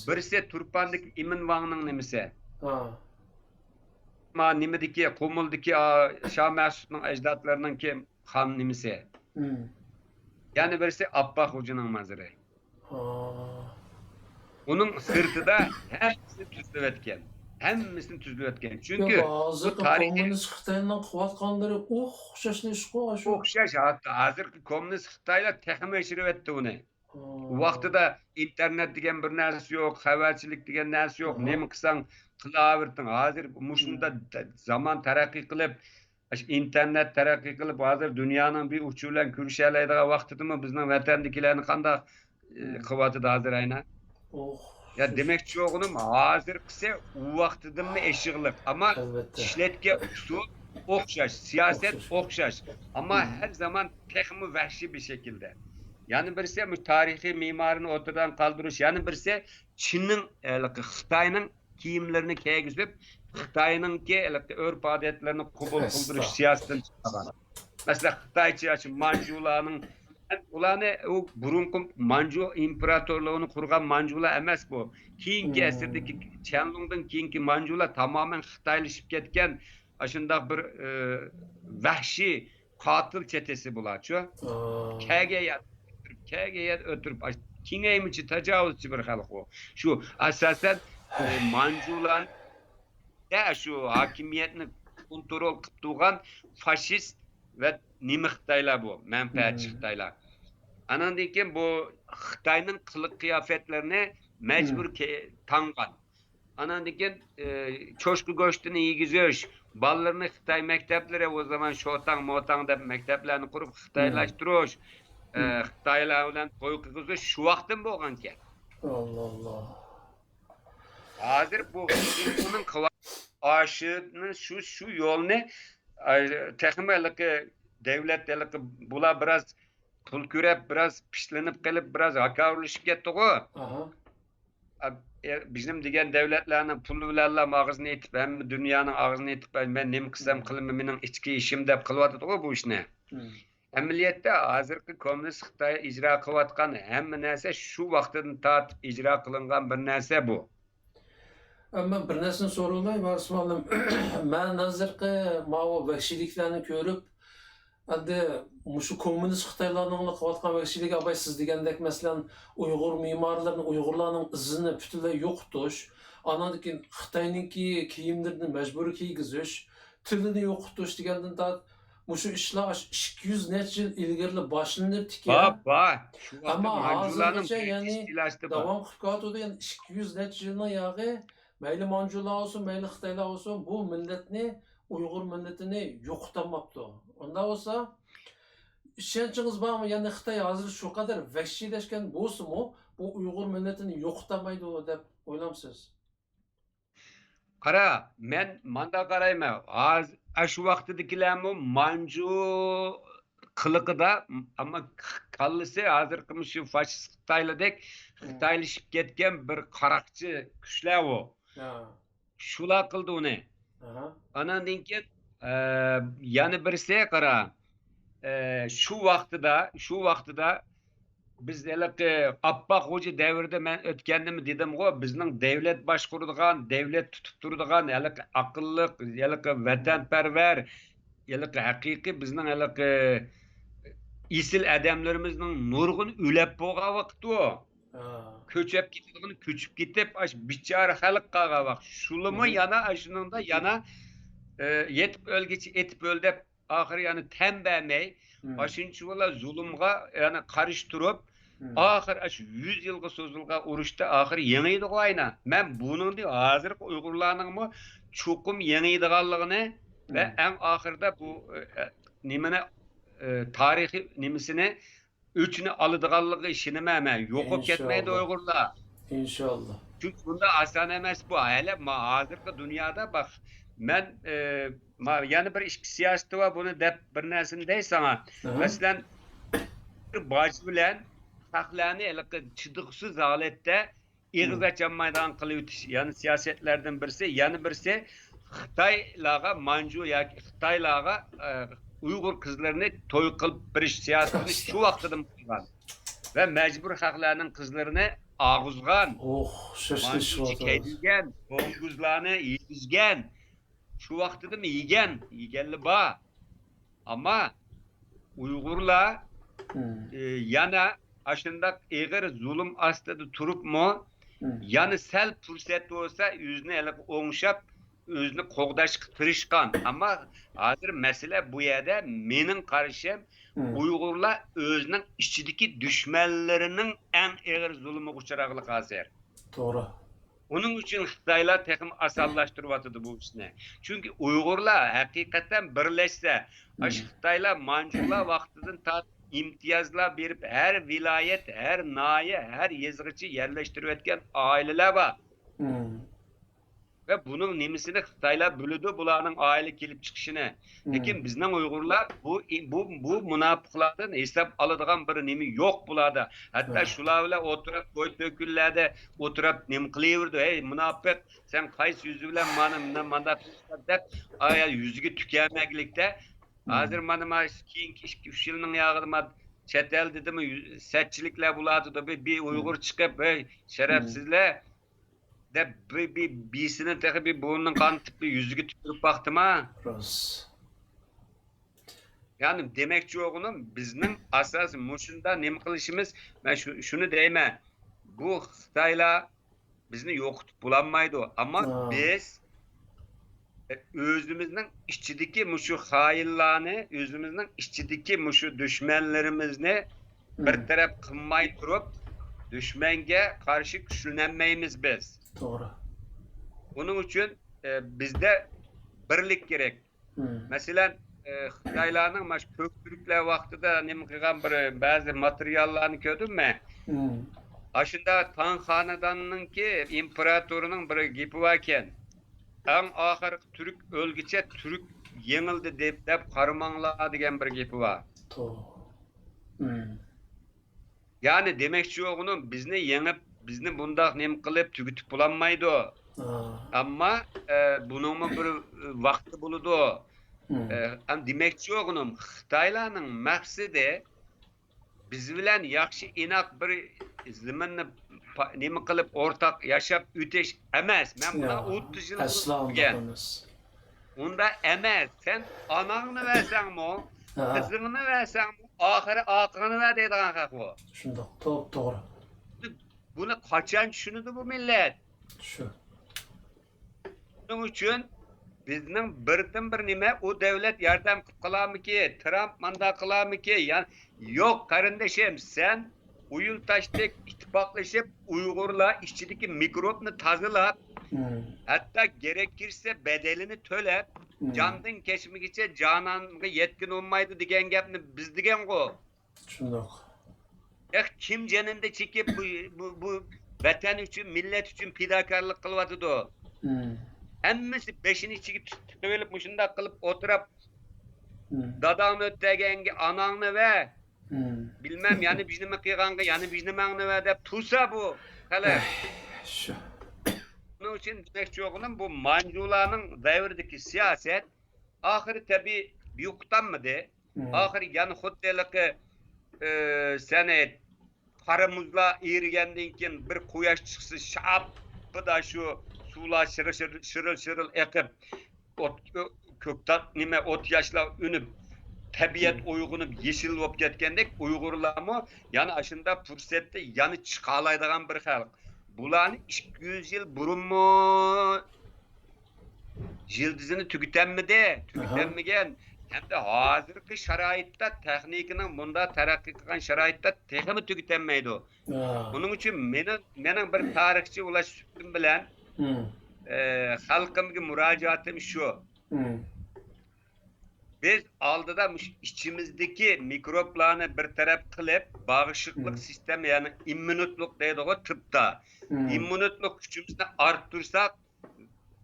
[SPEAKER 3] Birisi Turpandagi Imin Vangning nimasi? Ma nimidiki, Qumuldagi Shah Mas'udning ajdodlarining kim xon nimasi? Yani birisi Abbaq Xo'janing maziri. Onun sırtında hepsini tüzlüp etken. Hemmisini tüzlüp etken. Çünkü
[SPEAKER 2] bu tarihi komünist Xitayning quvvatqanlari o'xshash ishqo shu.
[SPEAKER 3] O'xshash hatta hozirgi komünist Xitoylar texmi yashirib etdi uni. U vaqtida internet degan bir narsa yo'q, xabarchilik degan narsa yo'q. Nima qilsang qilaverdim. Hozir mushunda zaman taraqqiy qilib, internet taraqqiy qilib, hozir dunyoning bir uchi bilan ko'rishalaydigan vaqtidami bizning vatandagilarni qanday quvvatida hozir aynan? Ya demek çoğunum hazır kısa o vaxtıdın mı eşiğlik ama işletke usul okşaş, siyaset okşaş ama her zaman tekmi vahşi bir şekilde. Yani birisi tarihi mimarını ortadan kaldırış, yani birisi Çin'in, Xitay'nın kiyimlerini giysip Xitay'nın ki örf adetlerini kabul kıldırış siyasetin çıkan. Mesela Xitayçı Mancular'ın ulanı o burunku Manju imparatorluğunu kurgan Manjular emas bu. Keyinki asırdaki Qianlongdan keyinki Manjular tamamen Xitoylashib ketgan aşındaq bir vahşi katil çetesi bular-chu. Kagayat ötürüp kengaymichi tajovuzchi bir xalq o. Şu asasen Manjular da şu hakimiyetni kontrol qilib turgan faşist ve nima Xitoylar bu, menfaatchi Xitoylar. Anandan keyin bu Xitoyning qiliq qiyofetlerini mecbur tangan. Anandan keyin cho'shqi go'shtini yegizish, bolalarni Xitoy maktablari o zaman Shotang, Motang deb maktablarni qurib Xitoylashtirish, Xitoylar bilan to'y qilg'izish shu vaqtdan bo'lgan ekan.
[SPEAKER 2] Allah Allah.
[SPEAKER 3] Hozir bu uning aşını şu yolunu tekmelik devletlik bula biraz pul kürep biraz pişlenip gelip biraz hakavurluşup ketdi o.
[SPEAKER 2] Aha.
[SPEAKER 3] Bizim degan devletlerinin pulu bilan ağzını etip hem dünyanın ağzını etip ben nima qilsam qilaman mening ichki ishim deb qilyapti bu ishni. Amaliyotda hozirgi kommunist Xitoy ijro qilayotgan hamma narsa shu vaqtdan tortib ijro qilingan bir narsa bu.
[SPEAKER 2] Ama bir narsani so'rayman, Varismalim. Men hozirgi ma'vo vahshiyliklarni ko'rib, endi shu kommunist Xitoylarning qilayotgan vahshiylik abay siz degandek masalan Uyg'ur me'morlarini, Uyg'urlarning izini butunlay yo'qotish, andan keyin Xitoyninki kiyimlarini majburiy kiygizish, tilini yo'qotish degandan tortib shu ishlar 200 necha yil ilgari boshlanibdi ekan.
[SPEAKER 3] Shu
[SPEAKER 2] Ama
[SPEAKER 3] manjularning
[SPEAKER 2] hozirgacha ya'ni
[SPEAKER 3] istilashdi
[SPEAKER 2] davom qilib ketyapti. Yani 200 necha yilning yog'i mayli Manjular olsun, mayli Xitoylar olsun bu millatni, Uyg'ur millatini yo'qotmabdi. Unda bo'lsa, ishonchingiz bormi? Ya'ni Xitoy hozir shu qadar vahshiylashgan bo'lsa-mu, bu Uyg'ur millatini yo'qotmaydi deb o'ylamsiz?
[SPEAKER 3] Qara, men manda qarayman. Shu vaqtdagilarmi manju qiliqida ama kallisi hozirgi shu fashist Xitoylardek Xitoylashib ketgan bir qaraqchi kuchlar u. Shular qildi uni. Anandan keyin yana birisi qara. Şu vaqtida biz Appak Hoca devrida men o'tganimni dedim go, bizning davlat boshquradigan, davlat tutib turadigan, aqlli, vatanparvar, haqiqiy bizning isil adamlarimizning nurg'un o'lab bo'lgan vaqti o. Ko'chib ketib, bichora xalq qolgan vaqt. Shulimi yana shuningda yana yetib o'ldib ahir yani tembemey, aşınçı ola zulümga yani karıştırıp, ahir 100 yılga sozulga uruşta ahir yeniydi ayna. Men bunun diye hazır Uygurlarning mı çokum yeniydiganligini ve en ahirde bu nimene tarihi nimisini üçünü alıdığanlığı işini meme yokup ketmeydi Uygurlar.
[SPEAKER 2] İnşallah.
[SPEAKER 3] Çünkü bunda asan emes bu. Hele hazırki dünyada bak men yani bir iş siyaseti var bunu dep bir narsani dey sana. Mesela bir bacı bilen haqlarni çıdıksız holatda ig'iz ocholmaydigan qilib o'tish. Yani siyasetlerden birisi, yana birisi Xitoylarga Manju yoki Xitoylarga Uyg'ur qizlarini to'y qilib berish siyosatini shu vaqtida qilgan. Ve mecbur haqlarning qizlarini og'izgan. Manjuga kelgan, bo'nguzlarni yeyizgan. Şu vaqtida mı yeganli ba. Ama Uyg'urlar yana aşındak eğer zulüm astida turup mu yani sel fursat olsa yüzünü o'ngshab o'zini qo'g'dashga tirishgan. Ama hozir mesele bu yerda mening qarashim Uyg'urlar o'zining ichidagi dushmanlarining eng og'ir zulmiga uchrag'lik hozir.
[SPEAKER 2] To'g'ri.
[SPEAKER 3] Onun için Xitoylar tekim asallaştırıvatıdı bu işini. Çünkü Uygurlar hakikaten birleşse, Xitoylar Manjular vaqtidan ta imtiyazlar berip her vilayet, her nahiye, her yezg'ichi yerleştiriyotgan aileler var. Ve bunun nimisini Xitoylar biladi, bularning aile kelib chiqishini. Lekin bizning Uygurlar bu munofiqlardan hesap oladigan bir nimi yo'q bularda. Hatta shular bilan o'tirib bo'y to'killarda o'tirib nim qilaverdi. Ey munofiq, sen qaysi yuzi bilan mana deb yuziga tukanmaklikda hozir mana keyingi 2-3 yilning yog'ida chet el dedimi satchiliklar bo'ladi deb bir Uyg'ur chiqib, ey sharafsizlar de bir birisinin tek bir burnunun kan tipi yüzüge tükürüp baktım ha. Yani demekçi oğlum bizim asas muşunda nem kılışımız ben şunu deyme. Bu Xitoylar bizni yo'qotib bulanmaydı ama biz özümüzün içindeki muşu hainlarını, özümüzün içindeki muşu düşmanlarımızı bir taraf kılmay durup düşmenge karşı güçlenmeyimiz biz.
[SPEAKER 2] Doğru.
[SPEAKER 3] Bunun için bizde birlik gerek. Mesela Xitoylarning maş köktürükler vaqtida nima qilgan bir bazı materyallarni ko'rdimmi? Aşında Tang xonadonininki imperatorining bir gapi bor ekan. en ahirki Türk ölgüçe Türk yengildi dep karmangla degan bir gepi var.
[SPEAKER 2] Doğru. Hmm.
[SPEAKER 3] Yani demekçi oğlum bizni yengip bizni bundaq nem qilib tügütüp bulanmaydı.
[SPEAKER 2] Ha.
[SPEAKER 3] Ama bunun bir vakti buludu.
[SPEAKER 2] Hmm.
[SPEAKER 3] Demekçi oğlum Xitaylarning maqsadi biz bilen yaxshi inak bir zamanni nima qilib ortak yaşap öteş emas. Men buna
[SPEAKER 2] Ya,
[SPEAKER 3] 30 yıl
[SPEAKER 2] asla
[SPEAKER 3] bo'lib
[SPEAKER 2] onda
[SPEAKER 3] kelgan.
[SPEAKER 2] emas.
[SPEAKER 3] Unda emas. Sen ananı versen mi?
[SPEAKER 2] Ha.
[SPEAKER 3] Kızını versen mi? Ahiri akını ver deydigan haq bu.
[SPEAKER 2] Şundoq, to'g'ri.
[SPEAKER 3] Bunu kaçan düşünüdü bu millet.
[SPEAKER 2] Shu.
[SPEAKER 3] Bunun için bizning bir nima o devlet yardım kılamiki, Trump manda kılamiki, yani yok kardeşim sen uyul taştık ittifaklaşıp Uygurla işçideki mikropunu tazılap
[SPEAKER 2] Hmm.
[SPEAKER 3] hatta gerekirse bedelini tölep candın keçmigiçe cananga yetkin olmaydı digen gapni biz digen go.
[SPEAKER 2] Şundoq.
[SPEAKER 3] Kim canında çekip bu vatan için millet için fidakarlık kılvatıdı o.
[SPEAKER 2] Hmm.
[SPEAKER 3] Hemmisi beşini içi tüvelip muşunda kılıp oturup
[SPEAKER 2] Hmm.
[SPEAKER 3] dadağını öttegenge ananı ve
[SPEAKER 2] Hmm.
[SPEAKER 3] bilmem yani biznimi kıyğanğı yani biznimeğini ve dep tusa bu. Hele.
[SPEAKER 2] Shu.
[SPEAKER 3] Bunun için demekçi oğlum bu Mancularının devrdeki siyaset ahiri tabi büyüktanmadı.
[SPEAKER 2] Hmm.
[SPEAKER 3] Ahiri yani huddeliki sene karımızla eğirgendinken bir kuyaş çıksı şapı da şu sular şırıl ekip kökten nime ot yaşla ünüp tabiat uygunup yeşil olup ketkendik Uygurlarmı yani aşında fırsette yani çıkalaydıgan bir halk. Bulan 200 yıl burun mu yıldızını tükütenmegen hem de hazırki şaraitta texnikinin bunda terakki kılgan şaraitta teximi tükütenmeydi o.
[SPEAKER 2] Ha.
[SPEAKER 3] Bunun için menin bir tarihçi Ulaş Sütün bilen
[SPEAKER 2] Hmm.
[SPEAKER 3] halkımki müracaatım şu.
[SPEAKER 2] Hmm.
[SPEAKER 3] Biz aldıda içimizdeki mikroplarını bir taraf kılıp bağışıklık sistemi yani immünotluk deydi o tıpta. İmmünotluk gücümüzü arttırsak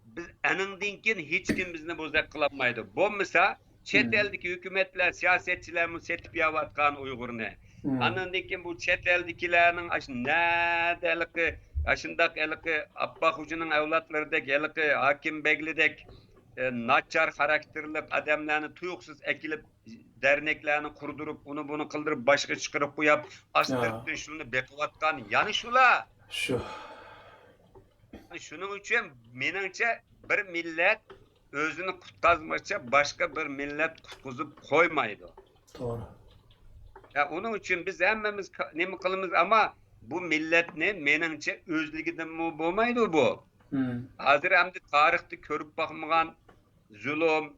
[SPEAKER 3] biz enindinkin hiç kim bizni bozak kılamaydı. Bu mesela çet eldeki hükümetler, siyasetçilerimiz setip yavatkan Uygur'unu. Anındinkin bu çet eldekilerinin ne delik aşındak eliki Abbaq Hocanın evlatlarıdaki eliki Hakim Begli'deki naçar karakterli adamlarını tuyuksuz ekilip derneklerini kurdurup onu bunu kıldırıp başka çıkarıp bu yap astırıp şunu bekuvatkan yani şula.
[SPEAKER 2] Shu.
[SPEAKER 3] Şunun için menimce bir millet özünü kutkazmaça başka bir millet kutkuzup koymaydı.
[SPEAKER 2] Doğru.
[SPEAKER 3] Ya onun için biz hemmemiz ne mi kılımız ama bu millet ne menimce özlüğünden mi bulmaydı bu. Hazır hem de tarihte körüp bakmagan zulüm,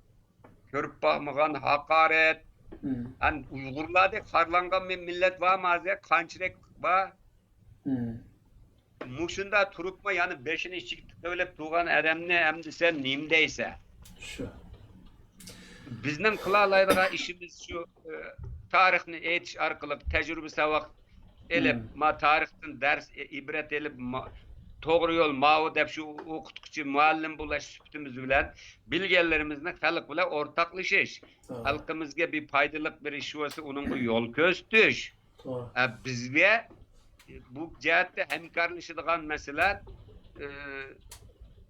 [SPEAKER 3] körüp bakmagan hakaret. Yani Uygurlarda karlangan bir millet var mı? Kançırek var. Muşunda turupma yani beşini çıktık öyle tuğan adamne hem de sen nimdeyse.
[SPEAKER 2] Shu.
[SPEAKER 3] Bizden kılalaydığa işimiz şu tarihini eğitiş arkalık tecrübe savak elip ma tarihten ders ibret elip doğru yol mavu dep şu okutkucu muallim bulaş süptümüz bilen bilgilerimizle halk bile ortaklaşış. Halkımızga bir faydalık bir iş olsa onun bu yol köstüş. Bizge bu cihette hemkarlaşıdığan mesela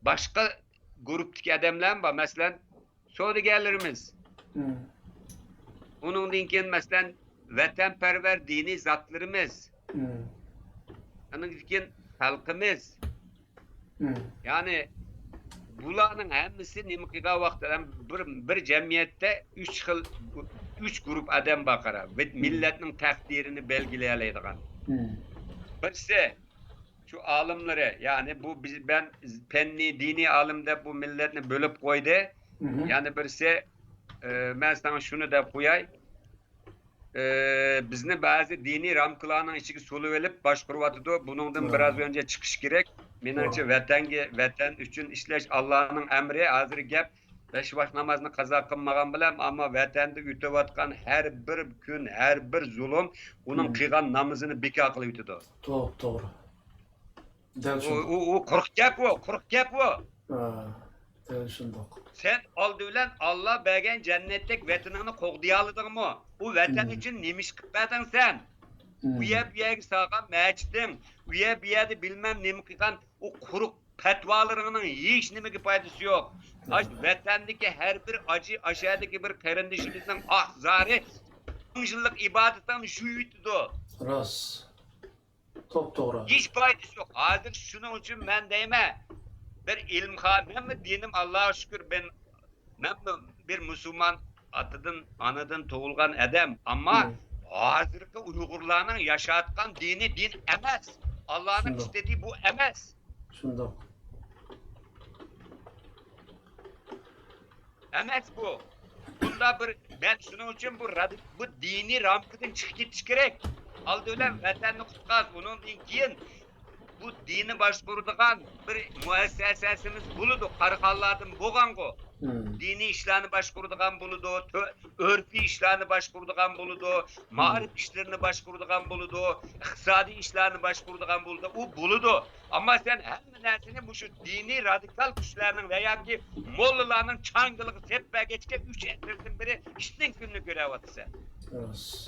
[SPEAKER 3] başka gruptaki adamlar var. Mesela Saudigelerimiz. Onun dinken mesela vatanperver dini zatlarımız. Onun dinken halkımız. Yani bunların hemisi nimkiga vaktidan bir cemiyette üç grup adam bakara ve milletin takdirini belgileyeleydigan. Birisi şu alimleri yani bu ben penni dini alimde bu milletini bölüp koydu. Yani birisi ben sana şunu da koyay. Bizni bazı dini ramkılarının içiki sulu verip başkuruvatıdı. Bunundan biraz önce çıkış gerek. Menimce vatan üçün işleş Allah'ın emri hazır gep. Beş vakit namazını kaza kılmagan bilem ama vatanda ütevatkan her bir gün, her bir zulüm onun kıygan namazını beki akıllı ütüdü.
[SPEAKER 2] Doğru.
[SPEAKER 3] O kork gep o.
[SPEAKER 2] Şundoq.
[SPEAKER 3] Sen oldu bilen Allah bergen cennetlik vatanını koğdiyalydın mı? Bu vatan
[SPEAKER 2] Hmm.
[SPEAKER 3] için nemiş kıpmadın sen? Bu yer sağan mecdin, bu yer bilmem nemi kıkan o kuruk petvalarının hiç nemi faydası yok. Aş vatandaki her bir acı aşağıdaki bir kardeşimizin ahzarı yıllık ibadetten şu yutudu.
[SPEAKER 2] Ras. Top doğru.
[SPEAKER 3] Hiç faydası yok. Hazır şunun için ben deyme. Bir ilimhanım mı dinim Allah'a şükür ben bir Müslüman atıdın, anadın doğulgan adam ama hazırki Uygurlarının yaşatkan dini din emez. Allah'ın
[SPEAKER 2] Şundoq.
[SPEAKER 3] istediği bu emez.
[SPEAKER 2] Şundoq.
[SPEAKER 3] Emez bu. Bunda bir ben şunun için bu dini ramkıdan çıkıp gerek. Aldı öyle vatanını kutkaz. Bunun keyin bu dini başkurduğun bir müessesesimiz buludu. Karıkallardan boğango. Dini işlerini başkurduğun buludu. Örfi işlerini başkurduğun buludu. Marif işlerini başkurduğun buludu. İktisadi işlerini başkurduğun buludu. O buludu. Ama sen hem nersini bu şu dini radikal güçlerinin veya ki mollalarının çangılığı seppe geçke 3 ettirsin biri işin gününü görev atı sen.
[SPEAKER 2] Ras.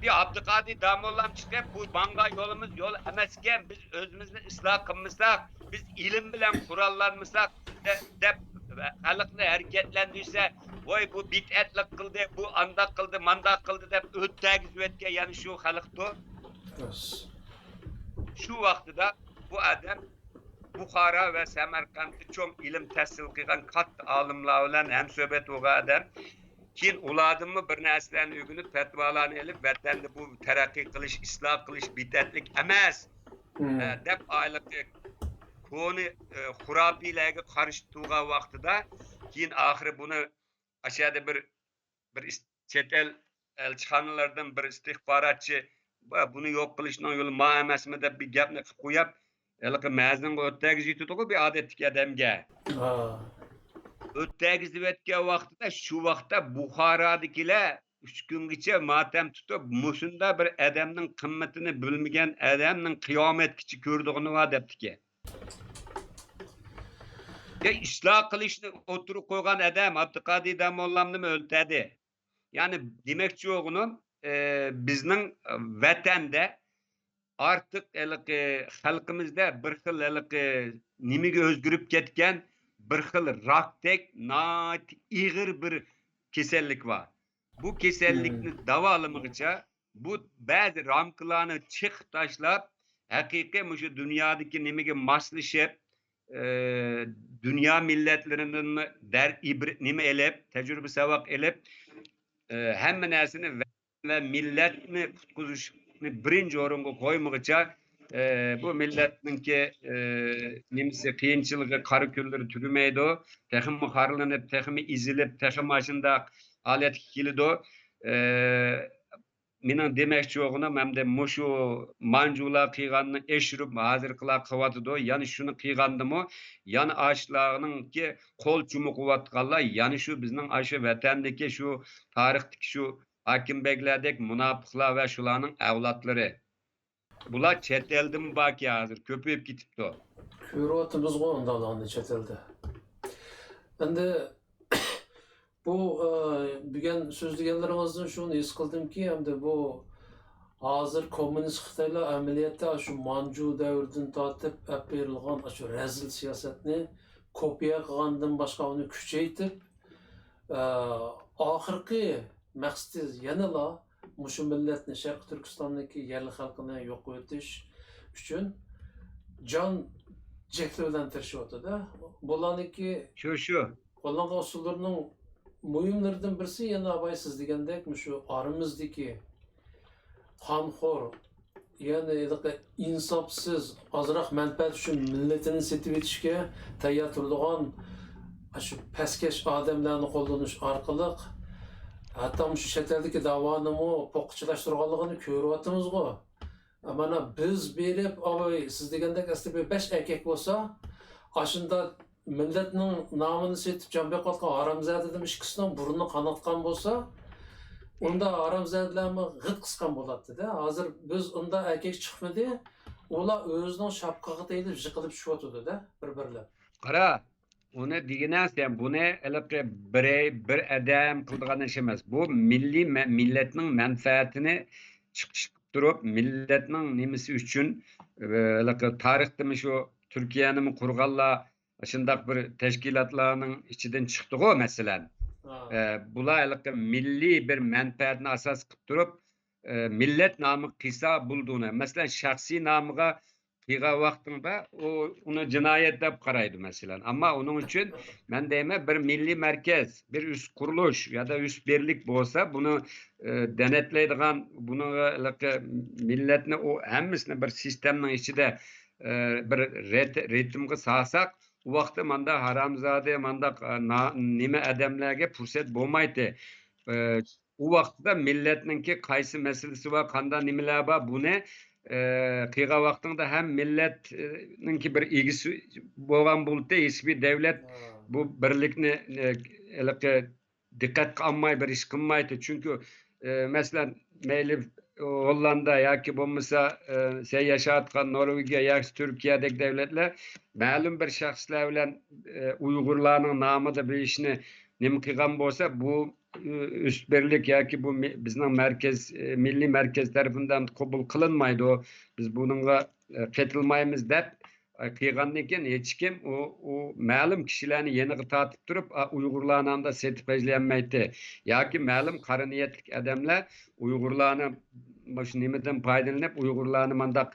[SPEAKER 3] Bir Abdülkadir Damollam çıkıp bu banga yolumuz yol emezken biz özümüzü ıslah kılmışsak, biz ilim bilen kurallanmışsak de halıklı hareketlendiyse vay bu bid'etlik kıldı, bu anda kıldı, manda kıldı de öttəgiz ötke yani şu halıktı.
[SPEAKER 2] Ras.
[SPEAKER 3] Şu vaxtıda bu adam Bukhara ve Semerkant'ı çok ilim tahsil kılgan kat alimler olan hem söhbet o adam. Kin uladımı bir neslen ügünü fetvalarını elip vatanda bu terakki kılış, ıslah kılış, bid'etlik emez. Dep aylık konu hurabilerge karıştığı vaxtıda kin ahire bunu aşağıda bir chet el elçixanalardan bir istihbaratçı bunu yok kılışının yolu ma emasmi deb bir gapni qilib qo'yib elqi mazin o'tagizitdi bir adetdagi odamga. O'ttagizib o'tgan vaqtida shu vaqtda Buxorodikilar 3 kungacha matam tutib mushunda bir odamning qimmatini bilmagan odamning qiyomatgacha ko'rdig'ini va debdiki. Ya isloh qilishni o'tirib qo'ygan odam Abduqodir Damollamni o'ltadi. Yani demakchi o'g'lim bizning vatanda artık xalqimizda bir xil nimaga o'zgarib ketgan bir xil rakdek ig'ir bir kasallik var. Bu kasallikni davolamaguncha bu ba'zi ramkalarni chiqib tashlab haqiqiy shu dunyodagi nimaga moslashib dünya milletlerinin nima elib, tecrübe savak elib hamma narsani ve milletni qutqizishni birinchi o'ringa qo'ymaguncha bu milletninki nimasi qiyinchiligi qari kunlari tugamaydi, texmi xarlanib, texmi izilib, texmi shunda holatga keladi. Mening demoqchi o'g'lim hamda mushu manjular qilganni eshirib hozirqilar qilyotidi. Ya'ni shuni qilgandimi, ya'ni ashlarninki qo'l chumuqyotganlar, ya'ni shu bizning ashu vatandagi shu tarixdagi shu hokimbeklardek munofiqlar va shularning avlodlari. Bular chet eldan baki hozir ko'payib ketibdi.
[SPEAKER 2] Ko'ryapmiz ondalarni chet elda. Endi bu bugun so'zlaganlaringizdan shuni his qildimki, hamda bu hozir kommunist Xitoylar amaliyotda shu Manju davridan tortib olib berilgan shu razil siyosatni kopiya qilgandan boshqa uni kuchaytirib oxirgi maqsadi yanala mushu millatni Sharq Turkistondagi yerli xalqini yo'q etish uchun jon cheklashga tirishyapti-da. Bularniki
[SPEAKER 3] Shu.
[SPEAKER 2] qo'llangan usullarining muhimlaridan birisi yana abay siz degandek shu oramizdagi qonxo'r, ya'ni insofsiz ozroq manfaat uchun millatini setib etishga tayyor turadigan shu pastkash odamlarni qo'llanish orqali hatto shu chet eldagi davonimi po'qchilashtirganligini ko'ryapmiz-ku. Mana biz berib, siz degandek aslida 5 erkak bo'lsa, ashunda millatning nomini setib jonbek qolgan haramzadadan ikkisining burnini qanotgan bo'lsa, unda haramzadalarni g'it qisqan bo'ladi-da. Hozir biz unda erkak chiqmadi, ular o'zining shapqaga tegib, yiqilib tushyapti-da, bir-birlab.
[SPEAKER 3] Qara, onu degenen sen bunu elbette bir adam kıldığan iş emas. Bu milletning menfaatini chiqib turib, milletning nimasi uchun tarixda şu Türkiye'nin kurganlar şundaq bir teşkilatlarının içinden çıktı mesela.
[SPEAKER 2] Ha.
[SPEAKER 3] Bular milli bir menfaatni asas qilib turib, millet namı qisa bulduğunu, mesela şahsi namıga qiga vaqtında onu cinayet deb qaraydi mesela. Ama onun için ben deyme bir milli merkez, bir üst kuruluş ya da üst birlik bolsa bunu denetleydigan, bunu milletni o hemmisini bir sistemin içinde bir ritmga salsak, u vaqtda manda haramzade, manda nima adamlarga fursat bo'lmaydi. U vaqtda milletninki qaysi masalasi va qanday nimalar bor buni qiygan vaqtında hem milletninki bir egisi bo'lgan bo'ldi, hech bir davlat bu birlikni diqqatga olmay bir ish qilmaydi. Çünkü mesela meyli Hollanda yoki bo'lmasa sen yashayotgan Norvegiya yoki Turkiyadagi davlatlar ma'lum bir shaxslar bilan Uyg'urlarning nomida bir ishni nima qilgan bo'lsa, bu üst birlik yoki bu bizning merkez milliy merkez tarafidan qabul qilinmaydi. Biz bununla ketilmaymiz deb qilgandan keyin hech kim o ma'lum kishilarni yeniga tortib turib Uyg'urlarni da sertifikatlamaydi. Yoki ma'lum qara niyatli odamlar Uyg'urlarni shu nimadan foydalanib Uyg'urlarni mandaq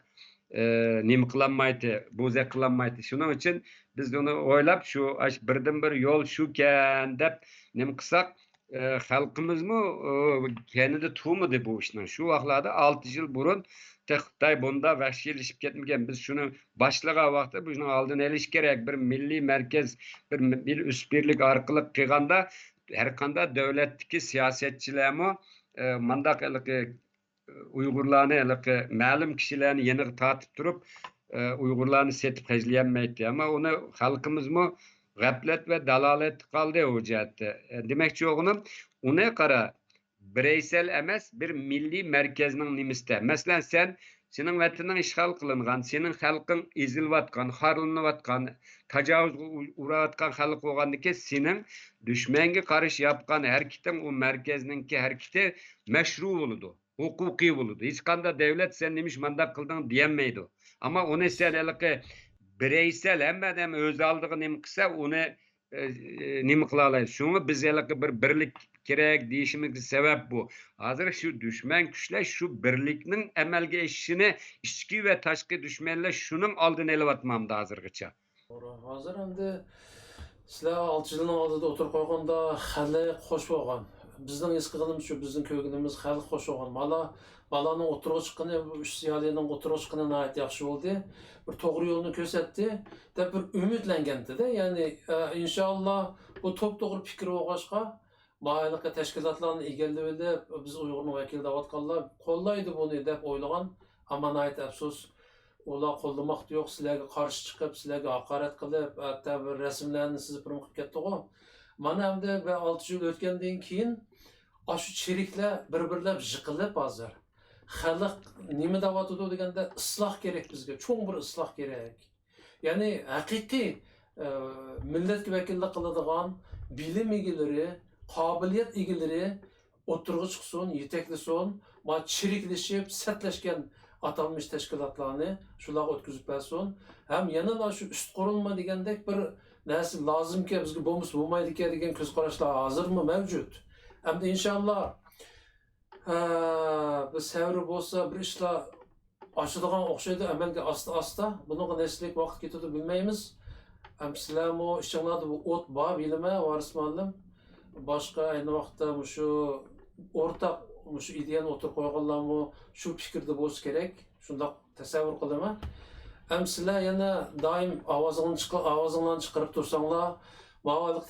[SPEAKER 3] nima qilolmaydi, bo'za qilolmaydi. Shuning uchun biz uni o'ylab shu birdan bir yo'l shukan deb nima qilsak, xalqimizmi kenidi tuğmadı bu ishni. Shu vaqtlarda 6 yil burun Xitoy bunda vahshiyleşip ketmagan. Biz shuni boshlagan vaqtda bu ishni oldini olish kerak. Bir milliy markaz, bir üst birlik orqali qilganda har qanday davlatdagi siyosatchilarmi mandaq Uyg'urlarni ma'lum kishilarni yeniga tortib turib Uyg'urlarni setib hajlayolmaydi. Ama onu xalqimizmi g'aflat va dalolat qoldi o jihatda. Demakchi o'g'lim, ona qara bireysel emas bir milliy merkezning nimisida. Masalan sen senin vatanın işgal kılıngan, senin halkın ezilayotgan, harlanayotgan, tajovuzga uğrayotgan halk bo'lgandiki, senin düşmanga qarshi yapgan harakating o merkezninki harakati meşru bo'ladi, huquqiy bo'ladi. Hech qanday davlat sen nemish mandaq qilding deyolmaydi. Ama onu sen bireysel hem öz aldığı nima qilsa, onu nima qila oladi. Shuni biz bir birlik kerak deyishimizga sabab bu. Hozir shu dushman kuchlar shu birlikning amalga oshishini ichki va tashqi dushmanlar shuning oldini olyapmamdi hozirgacha.
[SPEAKER 2] Hozir endi sizlar 6 yilning oldida o'tirib qo'yganda hali xo'sh bo'lgan. Bizning his qilganimiz shu, bizning ko'ngilimiz hali xo'sh bo'lgan. Balaning o'tirib chiqqani, uch ziyolining o'tirib chiqqani nihoyat yaxshi bo'ldi. Bir to'g'ri yo'lni ko'rsatdi deb bir umidlanganda, ya'ni inshaalloh bu to'g'ri fikr bo'lg'achqa mayliqa tashkilotlarni egallab biz Uyg'urning vakili deyotganlar qo'llaydi buni deb o'ylagan, ammo nihoyat afsus ular qo'llamoqda yo'q, sizlarga qarshi chiqib, sizlarga haqorat qilib, hatto bir rasmlarni sizib qilib ketdi-ku. Mana endi 6 yil o'tgandan keyin shu cheriklar bir-birlab yiqilib hozir xalq nima deyotdi deganda isloh kerak, bizga cho'ng bir isloh kerak. Ya'ni haqiqiy millatga vakillik qiladigan bilim egalari, qobiliyat egalari o'tirg'i chiqsin, yetaklasin, ma chiriklashib, satlashgan atalmış teşkilatlarını shular o'tkazib bersin. Ham yana shu üst qurilma degandek bir narsa lozim ki bizga bo'lmasa bo'lmaydi degan ko'z qarashlar hozirmi mavjud. Hamda inshaalloh biz savri bo'lsa bir ishlar ochadigan o'xshaydi amalga asta bunaqa narsalik vaqt ketadi bilmaymiz. Ham sizlarmi ishinglarda bu o't bor bilma Varis muallim. Boshqa ayni vaqtda shu o'rtaq shu ideyani o'tirib qo'yganlarmi shu fikrda bo'lishi kerak. Shundoq tasavvur qilaman. Ham sizlar yana doim ovozinglarni chiqarib tursanglar, ma'lum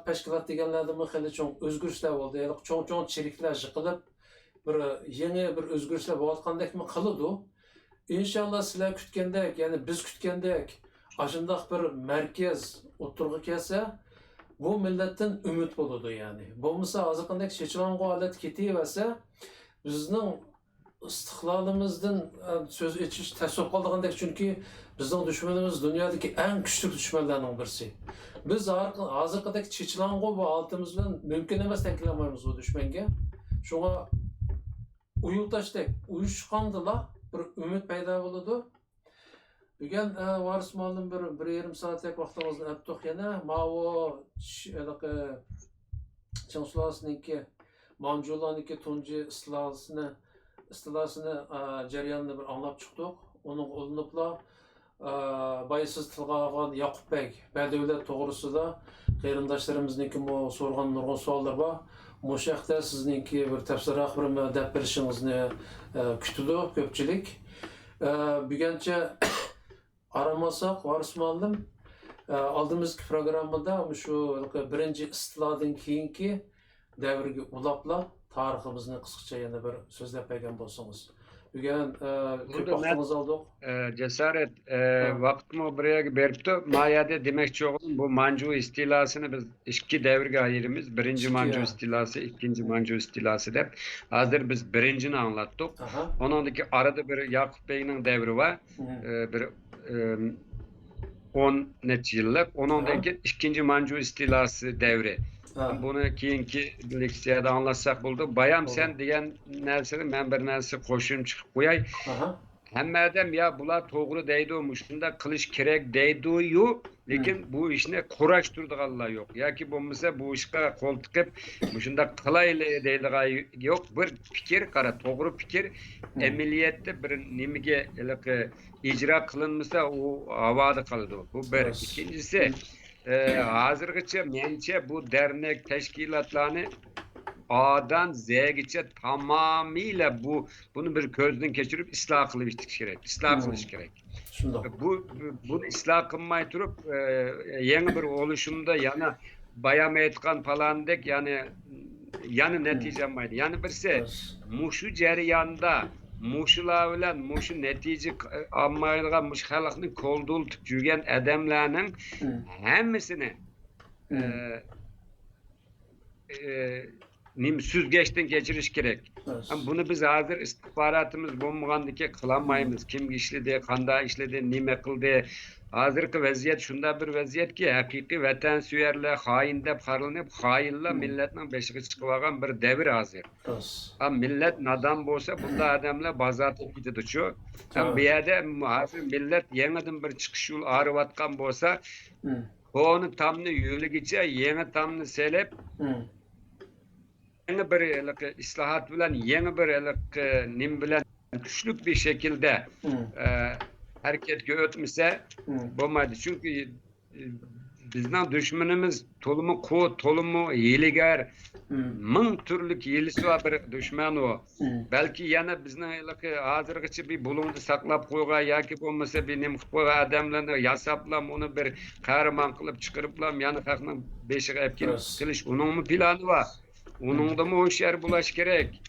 [SPEAKER 2] tashkilot deganlarda xili cho'ng o'zgarishlar bo'ldi. Ya'ni cho'ng cheriklar yiqilib bir yangi bir o'zgarishlar bo'layotgandekmi qiladi. İnşallah sizlar kutgandek, ya'ni biz kutgandek, ashundoq bir markaz o'tirg'i kelsa, bu millatdan umid bo'ladi yani. Bo'lmasa hozir qanday chechilgan holat ketaversa, bizning istiqlalimizdan söz etiş tasavvur qildigandek, chunki bizning dushmanimiz dunyodagi eng kuchli dushmanlarning birisi. Biz hozirgidek chechlang'u bu altimiz bilan mumkin emas tanklamaymiz bu dushmanga. Shunga uyuqtashdek uyushqandila bir umid paydo bo'ladi. Bugun varis molim bir yarim soatlik vaqtimizni aytdik yana. Mavo Chingsulasiniki Manjularniki tunji istilasini jarayonini bir anglab chiqdik. Uning olinibla baysiz tilga olgan Yoqubbek Badavlat to'g'risida qarindoshlarimizniki so'rgan nurg'un savollar bor. Mushaqda sizniki bir tafsilroq bir deb berishingizni kutdi ko'pchilik. Buguncha aramasak varis molim oldimizgi programmada shu birinchi istilodan keyingi davrga ulabla tariximizni qisqacha yana bir so'zlab bergan bo'lsangiz. Bugun ko'p vaqtimiz oldik.
[SPEAKER 3] Cesaret vaqtimi buraya beripti. Mayada demek oğlum bu Mancu istilasını biz iki devrge ayırımız. Birinci Mancu istilası, ikinci Mancu istilası dep. Hazır biz birincini anlattık. Onundaki arada bir Yakup Bey'in devri var. Bir 10 net yıllık. Onundaki ikinci Mancu istilası devri. Bunu keyinki leksiyada anlatsak bulduk. Bayam sen diyen nersini ben bir nersi koşum çıkıp koyay. Hem adam ya bular doğru deydiğimiz şunda kılıç kerek deydiği lekin bu işine kuraş durduğu Allah yok. Ya ki bu mesela bu işe kol tıkıp şunda kılayla deydiği yok. Bir fikir kara doğru fikir emniyette bir nimige icra kılınmışsa o havada kaldı. Bu bir. İkincisi hazırgıça mençe bu dernek teşkilatlarını A'dan Z'ye tamamıyla bunu bir gözden geçirip ıslah kılış gerek. Islah kılış gerek. Bu ıslah kılmayı durup yeni bir oluşumda yana bayam etkan falan dek yani netice maydı. Yani birisi muşu ceriyanda muşular bilen muşu netice almayılgan muş halkını koldulup жүрген adamlarının hemmisini süzgeçten geçiriş gerek. Bunu biz hazır istihbaratımız bulmagandaki kılamayımız. Kim işledi, kanda işledi, nime kıldı. Hazırki vaziyet şunda bir vaziyet ki hakiki vatansüverler hainde qarılınıp hayırla milletin beşiği çıkıvagan bir devir hazır. Millet nadan bolsa bunda adamlar bazatıp gidiyor şu. Bir yerde hazır millet yeniden bir çıkış yolu arıvatkan bolsa onu tamını yolu geçe yeni tamını selep yeni bir islahat bilen yeni bir nim bilen güçlük bir şekilde hareket ötmese bulmadı. Çünkü bizden düşmanımız tolumu hiligar ming türlük hilisi var bir düşman o. Belki yana bizden hazırgıçı bir bulundu saklap koyga yaki olmasa bir nim koyga adamlarını yasaplam onu bir kahraman kılıp çıkarıplam yani kalkının beşiğe hep kılıç. Onun mu planı var? Onun da mı o işler bulaş gerek?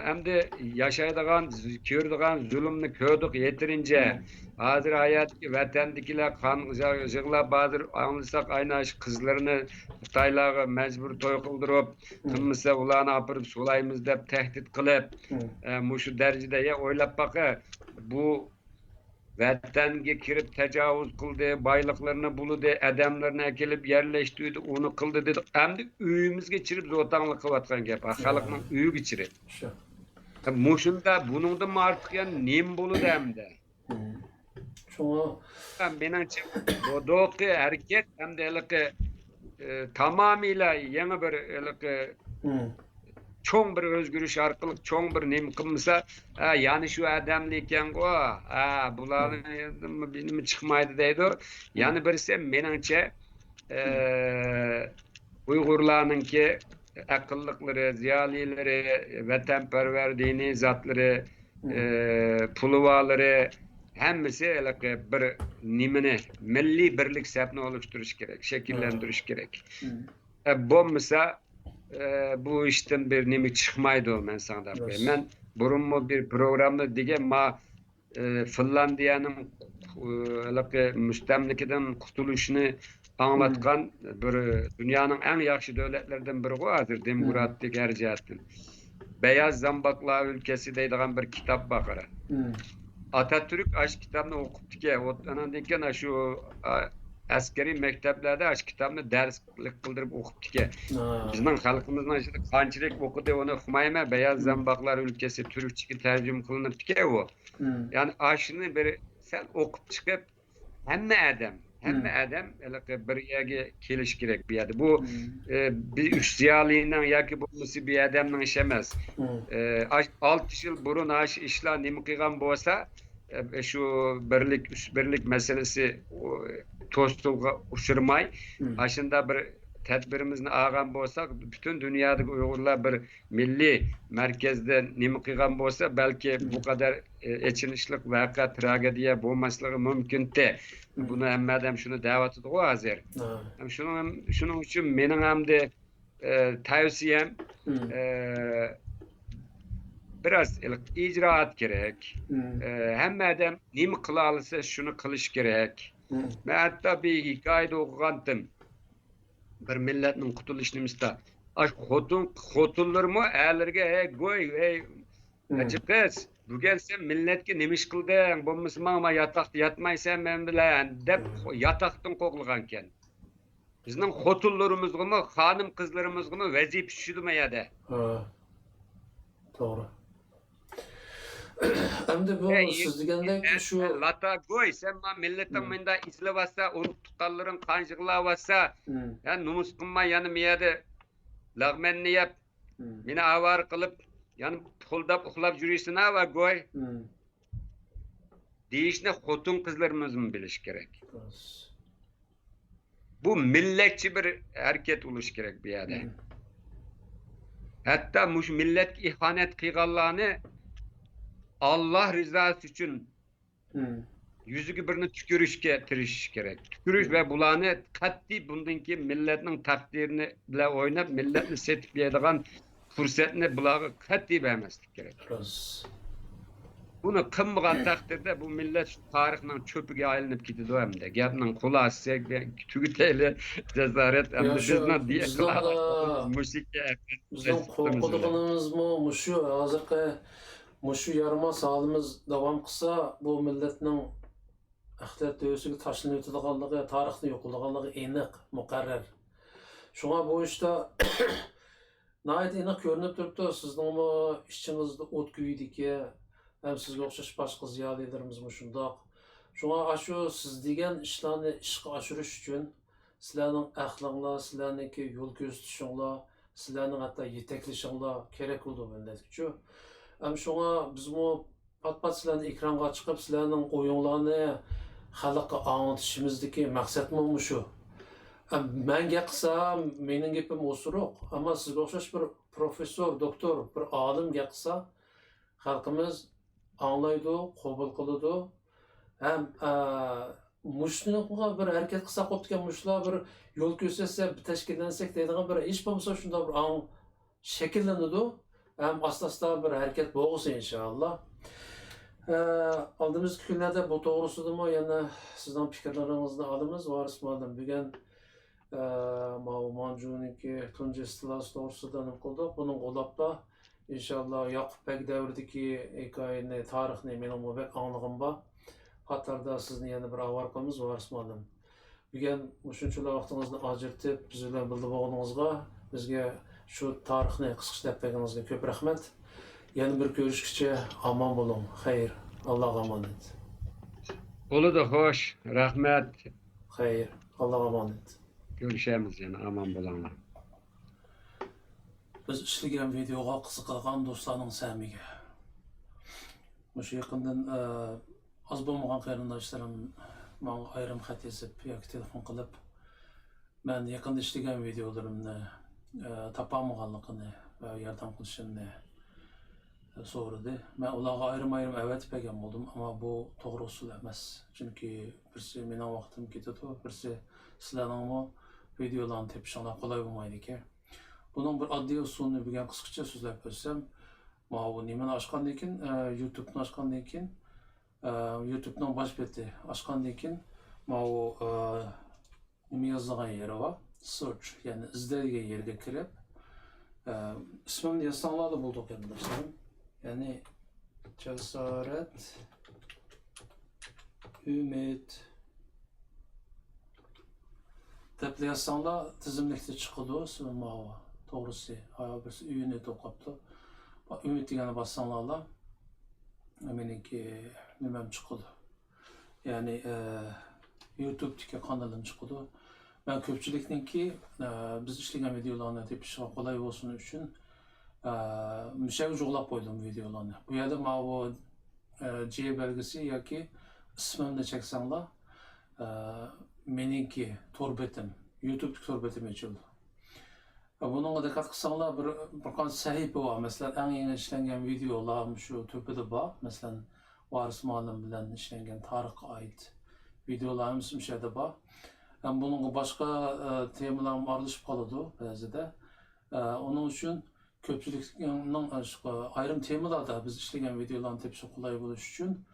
[SPEAKER 3] Hem de yaşaydıgan, kördügan zulümünü kördük yeterince. Hazır hayatki vatandakiler kan jığla bazı anlasak aynaş kızlarını Xitaylarga mecbur toy kıldırıp kılmasa ularını apırıp sulayımız dep tehdit kılıp muşu derecede ya oylap bakı bu vatanga kirip tecavüz kıldı, baylıklarını buludu, adamlarını ekilip yerleştirdi, onu kıldı dedi. Hem de üyümüz geçirip zotanlık kıvatkan gep. Halkının üyü geçirip. Muşunda bunun da mı artık yani nim buludu hem de. Benimce bu doğru hareket hem de tamamıyla yeni bir çoğun bir özgürlüş arkalık çoğun bir nim kılmışsa yani şu adamlıyken o buların benim çıkmaydı deydi o. Yani birisi benimce Uygurlarının ki akıllıkları, ziyalileri, vatanperver dini zatları, puluvaları hemmisi bir nimini, milli birlik sepni oluşturuş gerek, şekillendiriş gerek. Bombasa bu işten bir nimi çıkmaydı o men sana da. Ben burunmu bir programda diyeceğim ma Finlandiya'nın müstemlikeden kurtuluşunu anlatkan bir dünyanın en yaxşı devletlerden biri o hazır demokratik her cihetten. Beyaz Zambaklar Ülkesi deydigan bir kitap bakara. Atatürk aş kitabını okup ki ondan şu askeri mekteplerde aş kitabını derslik kıldırıp okup ki bizning xalqimizning ichida qanchalik o'qidi onu uqmayman. Beyaz Zambaklar Ülkesi Türkçe'ye tercüme kılınıp ki o. Yani aşını bir sen okup çıkıp hamma adam bir yerga kelish kerak bu yerda. Bu bir üç ziyolining yoki bo'lmasa bir odamning ishi emas. 6 yil burun ash ishlar nima qilgan bo'lsa, şu birlik meselesi to'sqinga uchirmay, aşında bir tedbirimizni algan bo'lsak, bütün dünyadagi Uyg'urlar bir milliy merkezde nima qilgan bo'lsa, belki bu kadar echinishlik voqea tragediya bo'lmasligi mumkin-da. Buni hammadan shuni da'vat etdi hozir. Shuning uchun mening hamda tavsiyam biraz icraat kerak. Hamma odam nima qila olsa shuni qilish kerak. Men hatto bir hikoyada o'qigandim. Bir millatning qutulish nimasida xotinlarmi erlarga go'y qiz bugun sen millatga nima ish qilding bo'lmasa mana yotoqda yotmaysan men bilan deb yotoqdan qo'g'ilgan ekan. Bizning xotinlarimizgami xonim qizlarimizgami vazifa tushirmayadi.
[SPEAKER 2] To'g'ri. Endi bu siz degandek shu
[SPEAKER 3] lata go'y sen millating menda izlavasa, uni tuqqanlaring qanjiqlavasa, yani numus qilmay yana miyada lag'manni yap, meni avar qilib, yani puldab uxlab yurishsin va go'y. Deyishni xotin qizlarimiz bilish kerak. Bu millatchi bir harakat bo'lish kerak bu yerda. Hatta mush millatga ihanat qilganlarni Allah rızası için yüzüge birini tükürüşke tirishish kerak. Tükürüş ve bularni qat'iy bundanki millatning taqdirini bilan o'ynab, millatni setib beradigan fursatni bularga qat'iy bermaslik kerak. Buni qilmagan taqdirda bu millat tarixning cho'piga aylanib ketadi hamda. Gapning xulosasi tugitayli jazorat hamda bizni diye musiqa
[SPEAKER 2] bizning qo'rqadiganimizmi mushu hozirgi mushu yarma salimiz davom qilsa bu millatning axlat dövsiga tashlanib o'tadiganligi, tarixni yo'qolganligi aniq, muqarrar. Shunga bu ishda nayt aniq ko'rinib turibdi. Sizningmi ishingizda o't kuyidiki, ham sizga o'xshash boshqa ziyolilarimiz shundoq. Shunga shu siz degan ishlarni ishga oshirish uchun sizlarning axloqinglar, sizlarniki yo'l ko'rsatishinglar, sizlarning hatto yetaklashinglar kerak bo'ldi millatga. Şuna biz bu pat sizlarni ekranga chiqib sizlarning o'yinlarni xalqqa anlatishimizdagi maqsad mı shu? Menga qilsam mening gapim o'siroq, ammo sizga o'xshash bir professor, doktor, bir olim qilsa xalqimiz anglaydi, qabul qiladi. Ham mushniga bir harakat qilsa qopgan mushlar bir yo'l ko'rsatsa, tashkillansak deydigan bir hech bo'lmasa shunday bir shakllanadi. Hem asla bir hareket boğulsa inşallah. Aldığımız günlerde bu doğrusu da mı? Yani sizden fikirlerinizi alımız var ismadım. Bugün Mancu'nunki tuncu istilası doğrusu da kıldık. Bunun olapla inşallah Yakup Bek devrdeki hikayeni, tarihini benim o bek anlığım var. Hatta da sizin yeni bir avarkamız var ismadım. Bugün şunçalar vaxtınızda acırtıp bizden bildi boğunuzga bizge şu tarixni qisqacha berganingizga ko'p rahmat. Yana bir ko'rishguncha omon bo'ling. Xayr. Allohga omonat.
[SPEAKER 3] Bo'ladi, xo'sh. Rahmat.
[SPEAKER 2] Xayr. Allohga omonat.
[SPEAKER 3] Görüşemiz yana omon bo'linglar.
[SPEAKER 2] Biz ishlagan videoga qiziqgan do'stlarning samiga. O'sha yaqindan oz bo'lmagan qarindoshlarim menga ayrim xat yozib yoki telefon qilib men yaqinda ishlagan videolarimni tapamaganligini ve yardım qilishimni so'radi. Men ularga ayrim evet bergan bo'ldim, ammo bu to'g'ri usul emas. Chunki birsi mening vaqtim ketadi, birsi sizlarning videolarni tepishinglar qolay bo'lmaydi ekan. Buning bir oddiy usulini bilgan qisqacha so'zlab bersam, bu nimani ochgandan keyin, YouTube'ni ochgandan keyin, YouTube'ning bosh beti ochgandan keyin, bu nima yozilgan yeri bor. Search, yani izlaydigan yerga kirib, İsmimni yazsanlar da bulduk arkadaşlarım. Yani cesaret, ümit deb yazsanlar tizimlikte çıkıdı. Sığınmağı. Doğrusu. Ayağı birisi üyünü dokaptı. Ümit degeni bassanlarla meniki nimem çıkıdı. Yani YouTube'daki kanalım çıkıdı. Ben köpçülükninki biz işleyen videolarını tepişe kolay olsun için müşavir joğlap koydum videolarını. Bu yerde bu C belgesi yoki ismimni çeksenler meniki torbetim, YouTube'daki torbetim açıldı. Bununla dikkat kılsanlar bir kan sahibi var. Mesela en yeni işlengen videolar şu türbede var. Mesela Varis Muallim bilen işlengen Tarık'a ait videolarımız bir şeyde var. Bunun başka temalarım aralışıp kaladı bazıda. Onun için köpçülükün ayrım temalarda biz işlegen videoların tepsi kolay buluş için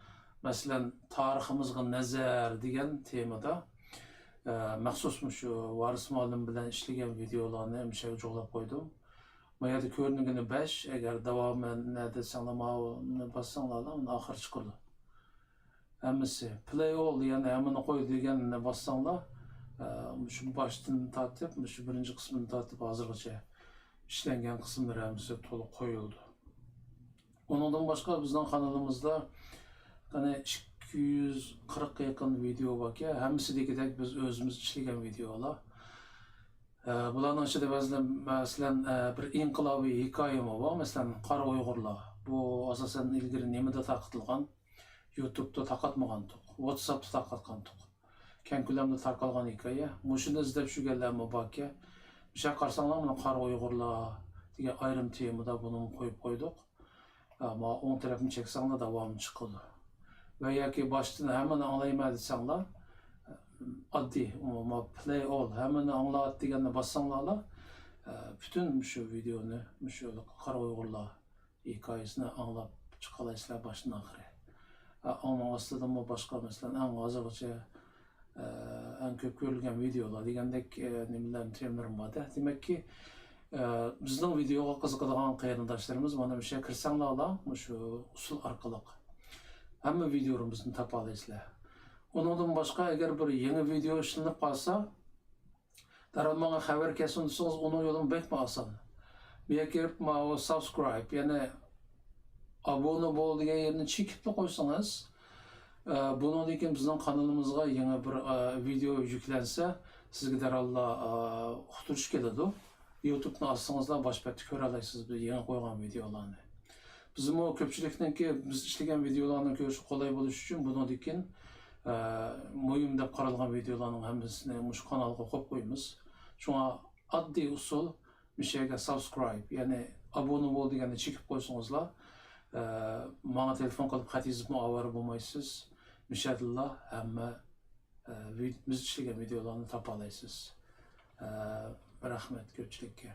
[SPEAKER 2] mesela tariximizga nazar degan temada maxsus şu Varis Muallim bilen işlegen videolarni mishaga jo'lab qo'ydim. Bu yerda ko'rinigini 5, agar davoman ne desanglar ma'ni bassanglar uni oxiri chiqadi. Hammasi play all degan hammani qo'y deganini bassanglar şu baştan tartib, şu birinci kısmını tartib hozirgacha işlengen kısımlar hammasi to'liq qo'yildi. Ondan başka bizden kanalımızda hani 240 yakın video var ki hemmisideki biz özümüz işleyen videolar. Bulardan içinde mesela bir inqilobiy hikayem var. Mesela Qara Uyg'urlar. Bu asasen ilgili nemede takıtılgan, YouTube'da takatmagandık, WhatsApp'ta takatgandık. Keng ko'lamda tarqalgan hikoya. Mushunda izlab shurganlarmi borki, bir şey qarasanglar mana Qara Uyg'urlar degan ayrim temada buni qo'yib qo'ydik. Ama o'ng tarafini cheksanglar davomi chiqadi. Ve yoki baştan hemen anlayma desanglar, addi, play all, hemen anlat deganini bassanglar, bütün şu videonu, şu Qara Uyg'urlar hikayesini anlap chiqalaysizlar başdan oxiri. Ama aslında bu başka mesela en hozirgacha en ko'p ko'rilgan videolar degandek nimalar temalarım var. Demek ki bizning videoga qiziqadigan qarindoshlarimiz mana bu şey kirsanglar, şu usul orqali hamma videolarimizni topa olasizlar. Ondan başka eğer bir yeni video ishlanib qolsa, darhol menga xabar kelsin desangiz, uni yo'lini bekma oson. Bu yerga kirib subscribe, ya'ni abone bo'l degan yerni chekib qo'ysangiz, bundan keyin bizning kanalimizga yeni bir video yüklense, sizga darhol uqtirish keladi. YouTube'ni açsangızlar başpatda ko'ra olasiz biz yeni qo'ygan videolarni. Bizim o köpçülükdeki biz işleyen videolarni ko'rish qolay bo'lishi uchun bundan keyin muhim deb qaralgan videolarning hammasini shu kanalga qo'yib qo'yamiz. Shunga oddiy usul bir şeyga subscribe, ya'ni abone bo'l deganni chekib qo'ysangizlar, menga telefon qilib xat yozib avara bo'lmaysiz. Inshaalloh hamma biz işleyen videolarni topa olasiz. Rahmat ko'pchilikka.